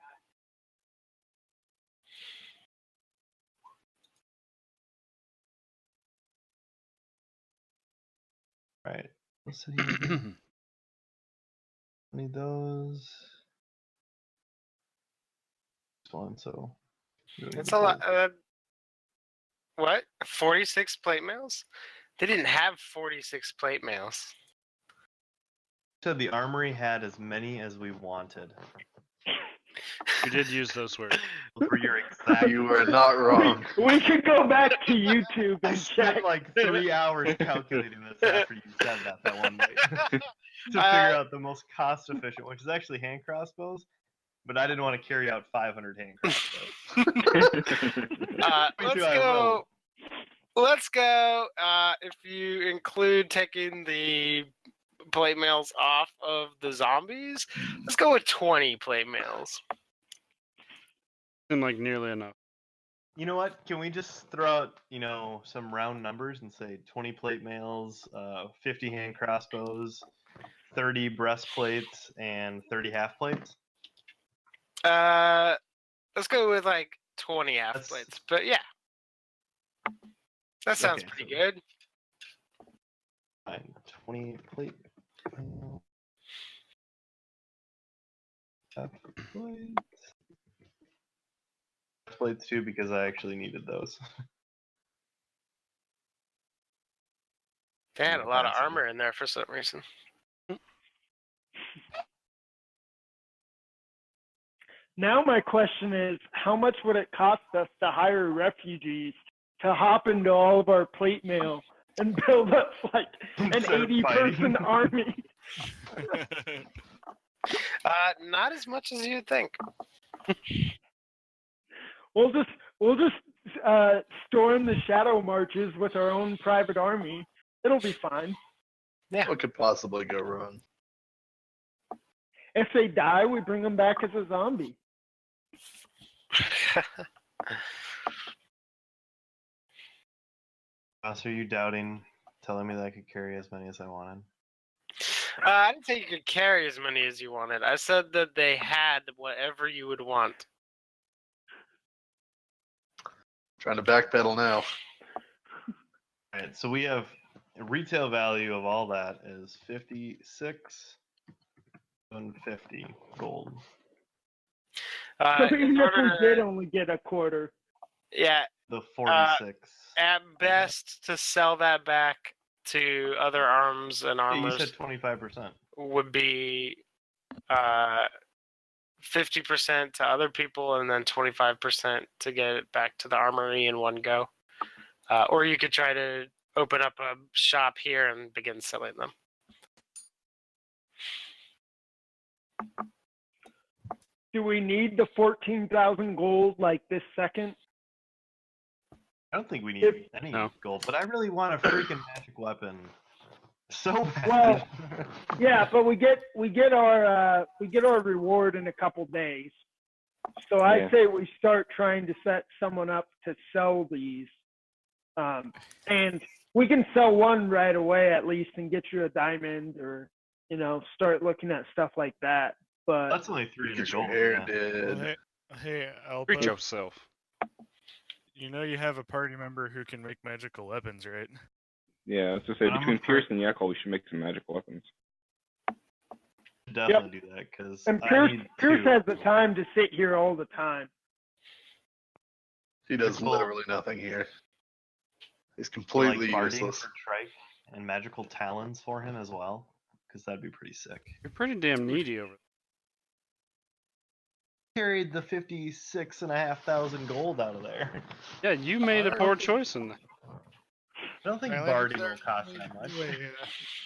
Right. Let's see. Need those. This one, so. we don't need It's the a lot. gold. What? 46 plate mails? They didn't have 46 plate mails. Said the armory had as many as we wanted. We did use those words. For your exact. You are not wrong. We could go back to YouTube I and spent check. like 3 hours calculating this after you said that one night to figure out the most cost efficient, which is actually hand crossbows. But I didn't want to carry out 500 hand crossbows. Let's too, I go. Let's go. If you include taking the plate mails off of the zombies, let's go with 20 plate mails. Seemed like nearly enough. You know what? Can we just throw out, some round numbers and say 20 plate mails, 50 hand crossbows, 30 breastplates, and 30 half plates? Let's go with like 20 half That's- plates. But yeah, that sounds Okay, pretty so- good. Fine. 20 plate. Half plates. Plates too, because I actually needed those. They had a lot of Capacity. armor in there for some reason. Now my question is, how much would it cost us to hire refugees to hop into all of our plate mail and build up like an Instead of 80-person fighting. army? Not as much as you'd think. We'll just storm the shadow marches with our own private army. It'll be fine. What could possibly go wrong? If they die, we bring them back as a zombie. So are you doubting, telling me that I could carry as many as I wanted? I didn't say you could carry as many as you wanted. I said that they had whatever you would want. Trying to backpedal now. Alright, so we have a retail value of all that is 56,150 gold. So even In if we order- did only get a quarter, yeah, The 46. at best to sell that back to other arms and Yeah, you armors said 25%. would be 50% to other people, and then 25% to get it back to the armory in one go. Or you could try to open up a shop here and begin selling them. Do we need the 14,000 gold like this second? I don't think we need If- any No. gold, but I really want a freaking magic weapon so bad. Well, yeah, but we get our reward in a couple days. So Yeah. I'd say we start trying to set someone up to sell these, and we can sell one right away at least and get you a diamond, or start looking at stuff like that. But That's only 300 Get your gold. hair Yeah. did. Well, hey, Alpha, Treat yourself. you know you have a party member who can make magical weapons, right? Yeah, I was to say, But I'm between afraid- Pierce and Yekel, we should make some magical weapons. Definitely do that because and I Pierce need Pierce two. has the time to sit here all the time. He does Magical- literally nothing here. He's Like completely barding useless. for Trike and magical talons for him as well, because that'd be pretty sick. You're pretty damn needy over Carried the 56,500 gold out of there. there. Yeah, you made a poor choice in that. I don't think Nylanders, barding will cost that much.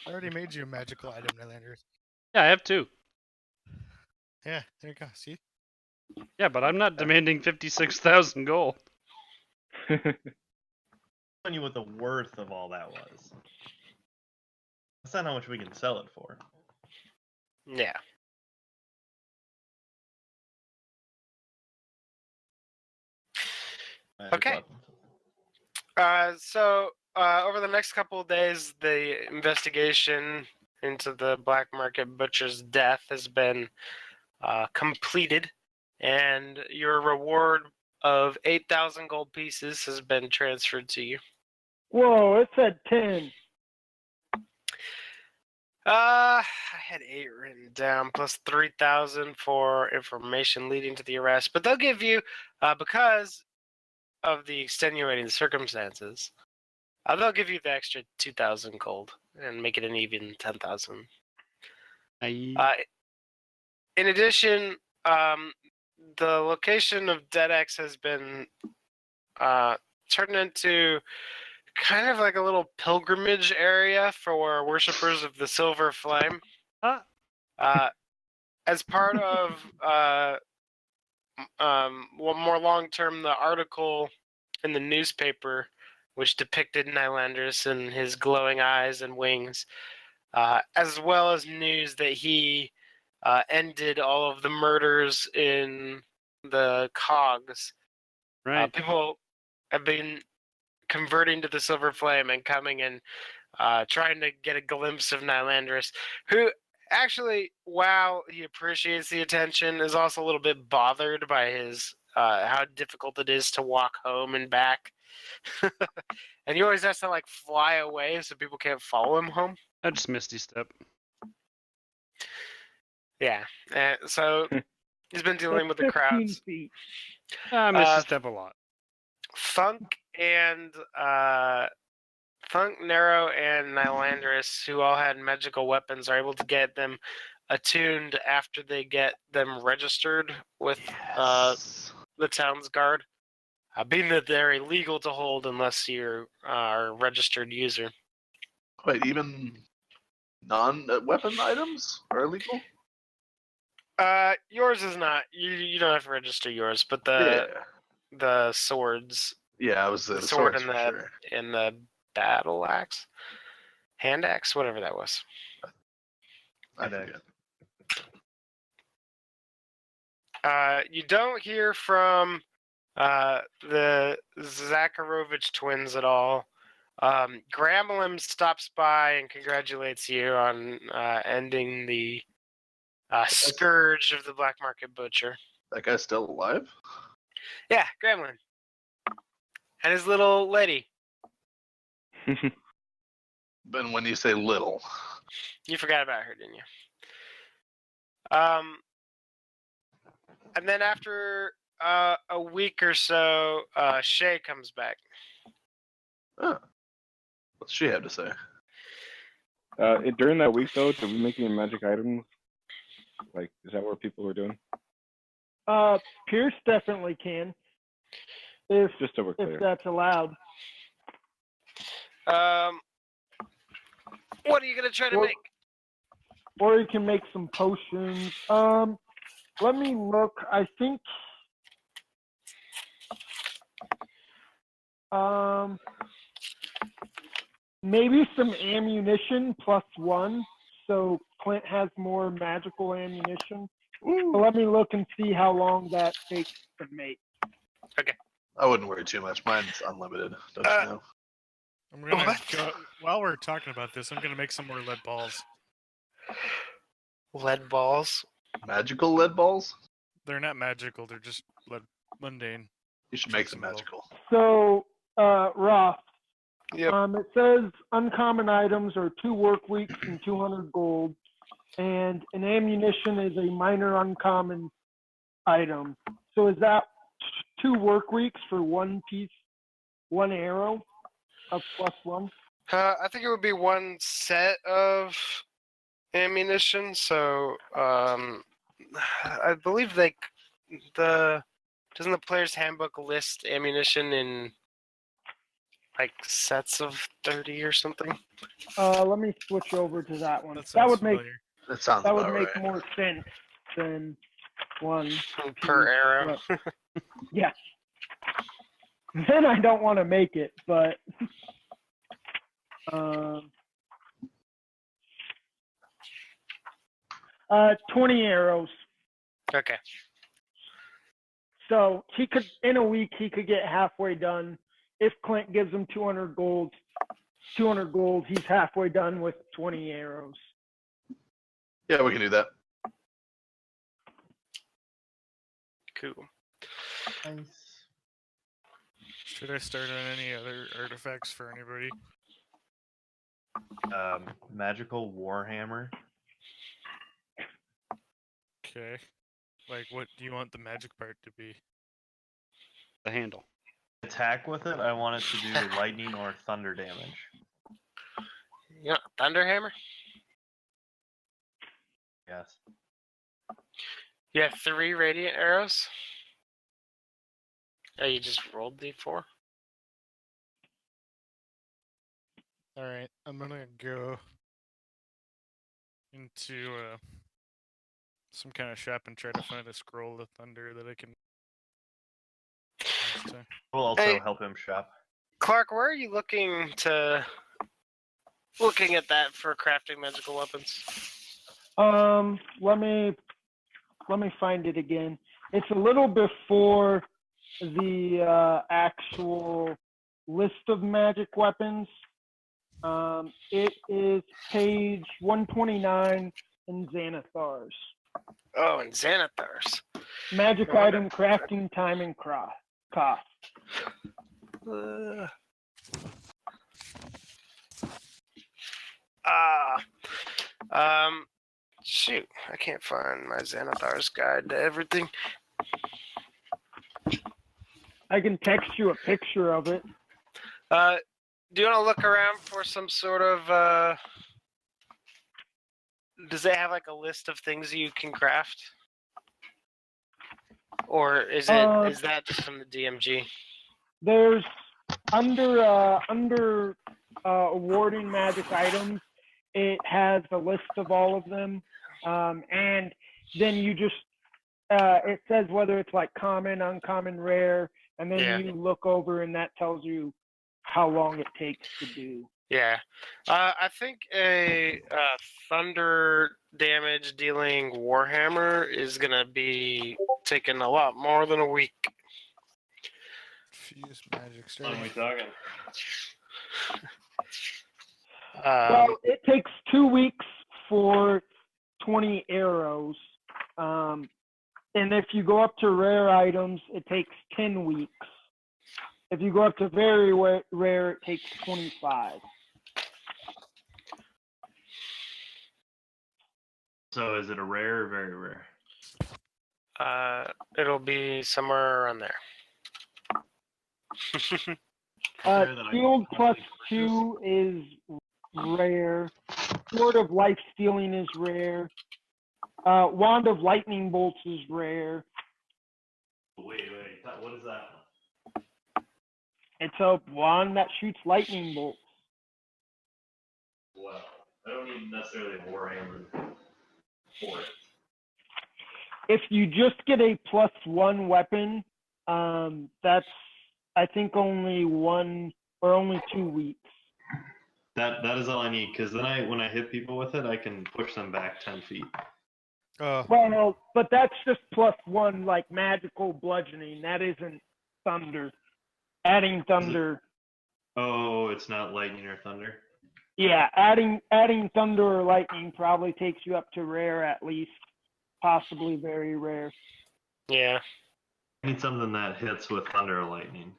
I already made you a magical item, Nylanders. Yeah, I have two. Yeah, there you go. See? Yeah, but I'm not demanding 56,000 gold. Telling you what the worth of all that was. That's not how much we can sell it for. Yeah. Magic Okay. weapons. So over the next couple of days, the investigation into the black market butcher's death has been completed, and your reward of 8,000 gold pieces has been transferred to you. Whoa, it said 10. I had 8 written down, plus 3,000 for information leading to the arrest. But they'll give you, because of the extenuating circumstances, they'll give you the extra 2,000 gold and make it an even 10,000. In addition, the location of DedEx has been turned into kind of like a little pilgrimage area for worshippers of the Silver Flame. As part of one more long term, the article in the newspaper, which depicted Nylanders and his glowing eyes and wings, as well as news that he ended all of the murders in the cogs. Right. People have been converting to the Silver Flame and coming and trying to get a glimpse of Nylandris, who actually, while he appreciates the attention, is also a little bit bothered by his how difficult it is to walk home and back. And he always has to like fly away so people can't follow him home. I just Misty Step. Yeah, so he's been dealing with That's the 15 crowds. feet. I Misty Step a lot. Funk, Nero, and Nylandris, who all had magical weapons, are able to get them attuned after they get them registered with the town's guard, being that they're illegal to hold unless you're a registered user. Wait, even non-weapon items are illegal? Yours is not. You don't have to register yours, but Yeah. the swords, Yeah, I was the the sword swords and for the sure. and the battle axe, hand axe, whatever that was. I DedEx. forget. You don't hear from the Zakharovich twins at all. Gremlin stops by and congratulates you on ending the scourge of the black market butcher. That guy's still alive? Yeah, Gremlin. And his little lady. But when you say little, You forgot about her, didn't you? And then after a week or so, Shay comes back. what's she have to say? During that week though, did we make any magic items? Like, is that what people were doing? Pierce definitely can, if Just so we're clear. that's allowed. What are you gonna try to Or- make? Or you can make some potions. Let me look. I think. Maybe some ammunition +1, so Clint has more magical ammunition. So let me look and see how long that takes to make. I wouldn't worry too much. Mine's unlimited. Don't you know? I'm gonna What? go, while we're talking about this, I'm gonna make some more lead balls. Lead balls. Magical lead balls? They're not magical, they're just lead mundane. You should make Chunks them of metal. magical. So, Roth, Yep. it says uncommon items are 2 work weeks and 200 gold, and an ammunition is a minor uncommon item. So is that 2 work weeks for 1 piece, 1 arrow of +1? I think it would be 1 set of ammunition. So, I believe doesn't the player's handbook list ammunition in like sets of 30 or something? Let me switch over to that one. That That sounds would make familiar. That sounds that would about make right. more sense than 1 Per arrow. Yeah. Then I don't want to make it, but 20 arrows. Okay. So he could, in a week, he could get halfway done. If Clint gives him 200 gold, he's halfway done with 20 arrows. Yeah, we can do that. Cool. Nice. Should I start on any other artifacts for anybody? Magical Warhammer. Okay. Like, what do you want the magic part to be? The handle. Attack with it, I want it to do lightning or thunder damage. Yeah, Thunderhammer. Yes. You have 3 radiant arrows. Oh, you just rolled D4. Alright, I'm gonna go into some kind of shop and try to find a scroll of thunder that I can use to... We'll also Hey. help him shop. Clark, where are you looking at that for crafting magical weapons? Let me find it again. It's a little before the actual list of magic weapons. It is page 129 in Xanathar's. Oh, and Xanathar's. Magic item crafting time and cost. Shoot, I can't find my Xanathar's guide to everything. I can text you a picture of it. Do you want to look around for some sort of, does it have like a list of things you can craft? Or is that just from the DMG? There's under awarding magic items, it has a list of all of them, and then you just it says whether it's like common, uncommon, rare, and then you look over and that tells you how long it takes to do. Yeah, I think a thunder damage dealing Warhammer is gonna be taking a lot more than a week. Fuse magic What starting. are we talking? Well, it takes 2 weeks for 20 arrows. And if you go up to rare items, it takes 10 weeks. If you go up to very rare, it takes 25. So is it a rare or very rare? It'll be somewhere around there. Rare that I can Shield plus possibly purchase? 2 is rare. Sword of Life Stealing is rare. Wand of Lightning Bolts is rare. Wait. What is that one? It's a wand that shoots lightning bolts. Well, I don't need necessarily a Warhammer for it. If you just get a +1 weapon, that's I think only 1 or only 2 weeks. That is all I need, because then when I hit people with it, I can push them back 10 feet. Well, but that's just +1 like magical bludgeoning. That isn't thunder. Adding thunder. Oh, it's not lightning or thunder? Yeah, adding thunder or lightning probably takes you up to rare at least, possibly very rare. Yeah. I need something that hits with thunder or lightning.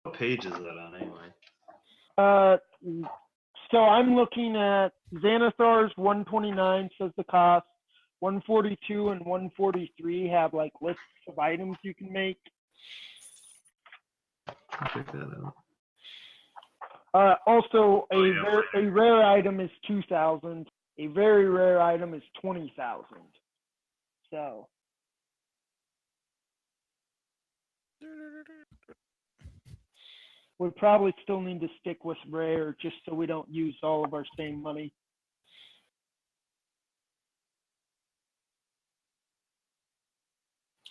What page is that on anyway? So I'm looking at Xanathar's 129 says the cost. 142 and 143 have like lists of items you can make. I'll check that out. Also, a rare item is 2,000. A very rare item is 20,000. So. We probably still need to stick with rare just so we don't use all of our same money.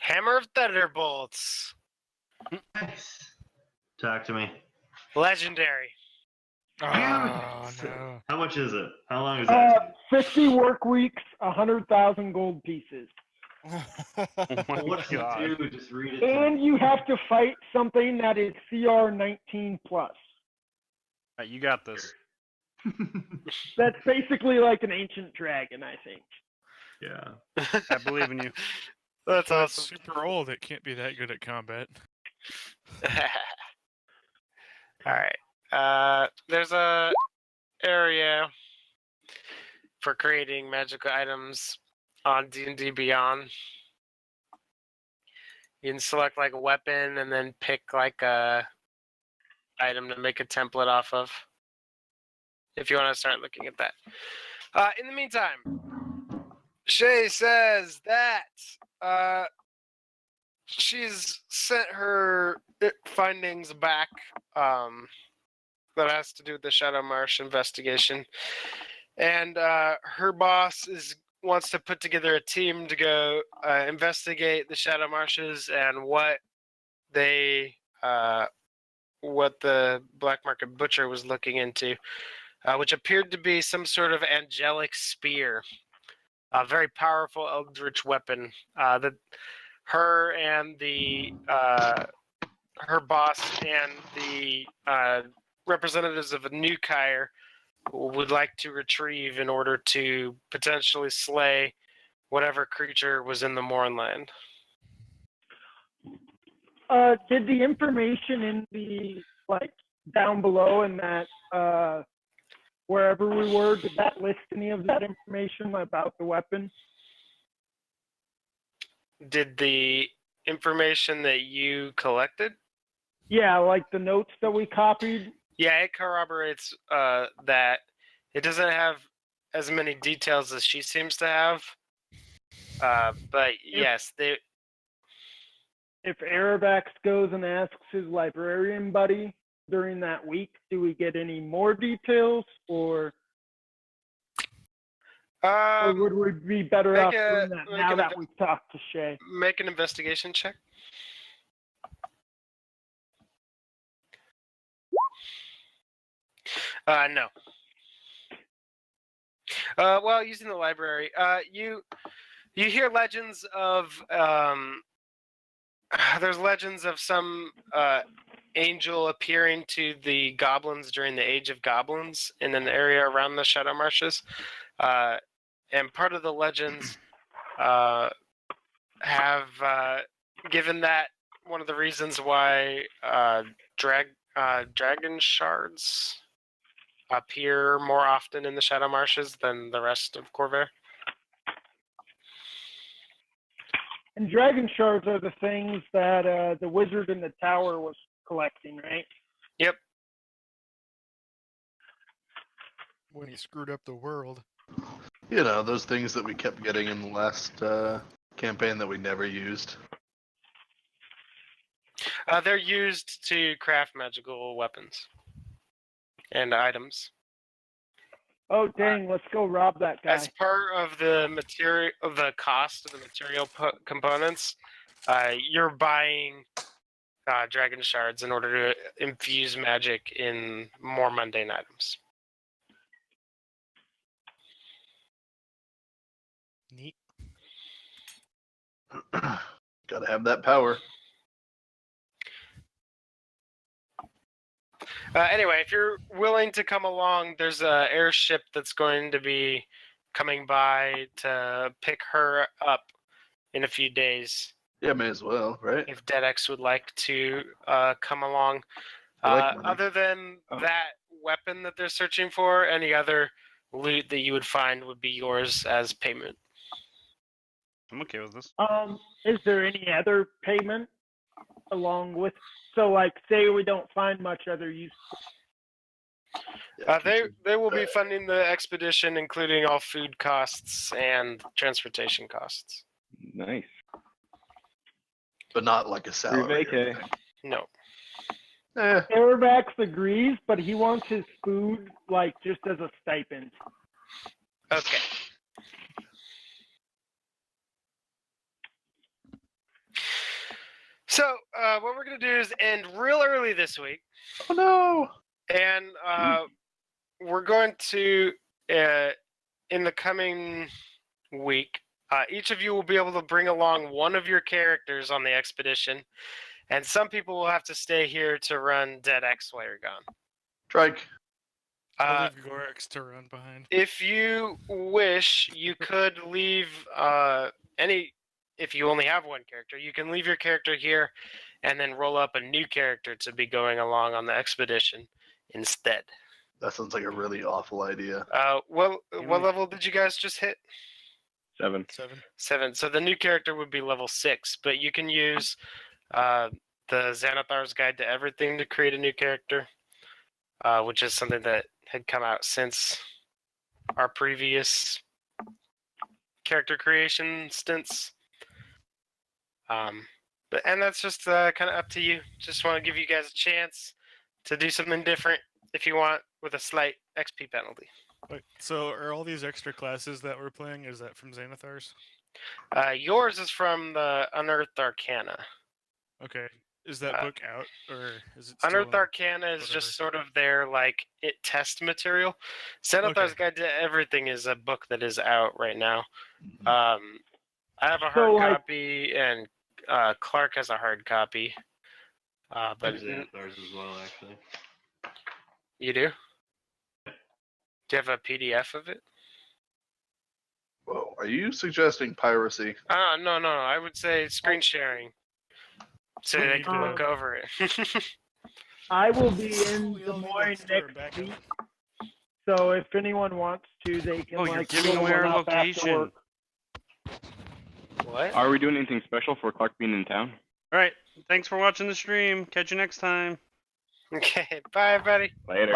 Hammer of Thunderbolts. Nice. Talk to me. Legendary. Oh no. How much is it? How long is that? 50 work weeks, 100,000 gold pieces. Oh my What does god. it do? Just read it. And you have to fight something that is CR 19 plus. Alright, you got this. That's basically like an ancient dragon, I think. Yeah. I believe in you. That's So it's awesome. super old. It can't be that good at combat. All right. There's a area for creating magical items on D&D Beyond. You can select like a weapon and then pick like a item to make a template off of. If you want to start looking at that. In the meantime, Shay says that she's sent her findings back that has to do with the Shadow Marsh investigation. And her boss wants to put together a team to go investigate the Shadow Marshes and what the Black Market Butcher was looking into, which appeared to be some sort of angelic spear, a very powerful eldritch weapon that her and her boss and the representatives of a new Kyre would like to retrieve in order to potentially slay whatever creature was in the Mournland. Did the information in the like down below in that wherever we were, did that list any of that information about the weapon? Did the information that you collected? Yeah, like the notes that we copied. Yeah, it corroborates that. It doesn't have as many details as she seems to have. But yes, they. If Arabax goes and asks his librarian buddy during that week, do we get any more details, or would we be better off doing that now that we've talked to Shay? Make an investigation check. No. Well, using the library, you hear legends of there's legends of some angel appearing to the goblins during the Age of Goblins in an area around the Shadow Marshes, and part of the legends have given that one of the reasons why dragon shards appear more often in the Shadow Marshes than the rest of Corvair. And dragon shards are the things that the wizard in the tower was collecting, right? Yep. when he screwed up the world. You know, those things that we kept getting in the last campaign that we never used. They're used to craft magical weapons and items. Oh dang, let's go rob that guy. As part of the material, of the cost of the material components, you're buying dragon shards in order to infuse magic in more mundane items. Neat. Gotta have that power. Anyway, if you're willing to come along, there's an airship that's going to be coming by to pick her up in a few days. Yeah, may as well, right? If DedEx would like to come along. I like money. Other than that weapon that they're searching for, any other loot that you would find would be yours as payment. I'm okay with this. Is there any other payment along with? So, like, say we don't find much other use. Yeah, They will be funding the expedition, including all food costs and transportation costs. Nice. but not like a salary. Free or vacay. anything. No. Airvax agrees, but he wants his food like just as a stipend. Okay. So what we're gonna do is end real early this week, Oh no! and we're going to in the coming week. Each of you will be able to bring along one of your characters on the expedition, and some people will have to stay here to run DedEx while you're gone. Trike. I'll leave Gorex to run behind. If you wish, you could leave if you only have one character, you can leave your character here and then roll up a new character to be going along on the expedition instead. That sounds like a really awful idea. What level did you guys just hit? 7. 7. So the new character would be level 6, but you can use the Xanathar's Guide to Everything to create a new character, which is something that had come out since our previous character creation stints. And that's just kind of up to you. Just want to give you guys a chance to do something different if you want, with a slight XP penalty. Wait, so are all these extra classes that we're playing, is that from Xanathar's? Yours is from the Unearthed Arcana. Okay. Is that book out, or is it Unearthed still in- Arcana is whatever? just sort of their test material. Xanathar's Okay. Guide to Everything is a book that is out right now. Mm-hmm. I have a So, hard like- copy, and Clark has a hard copy. But Xanathar's as well, actually. you do? Do you have a PDF of it? Whoa, are you suggesting piracy? No. I would say screen sharing, so they can look over it. I will be in We Des all need Moines that store next back week, up. so if anyone wants to, they can Oh, you're like giving fill away our one up after location. work. What? Are we doing anything special for Clark being in town? All right. Thanks for watching the stream. Catch you next time. Okay. Bye, everybody. Later.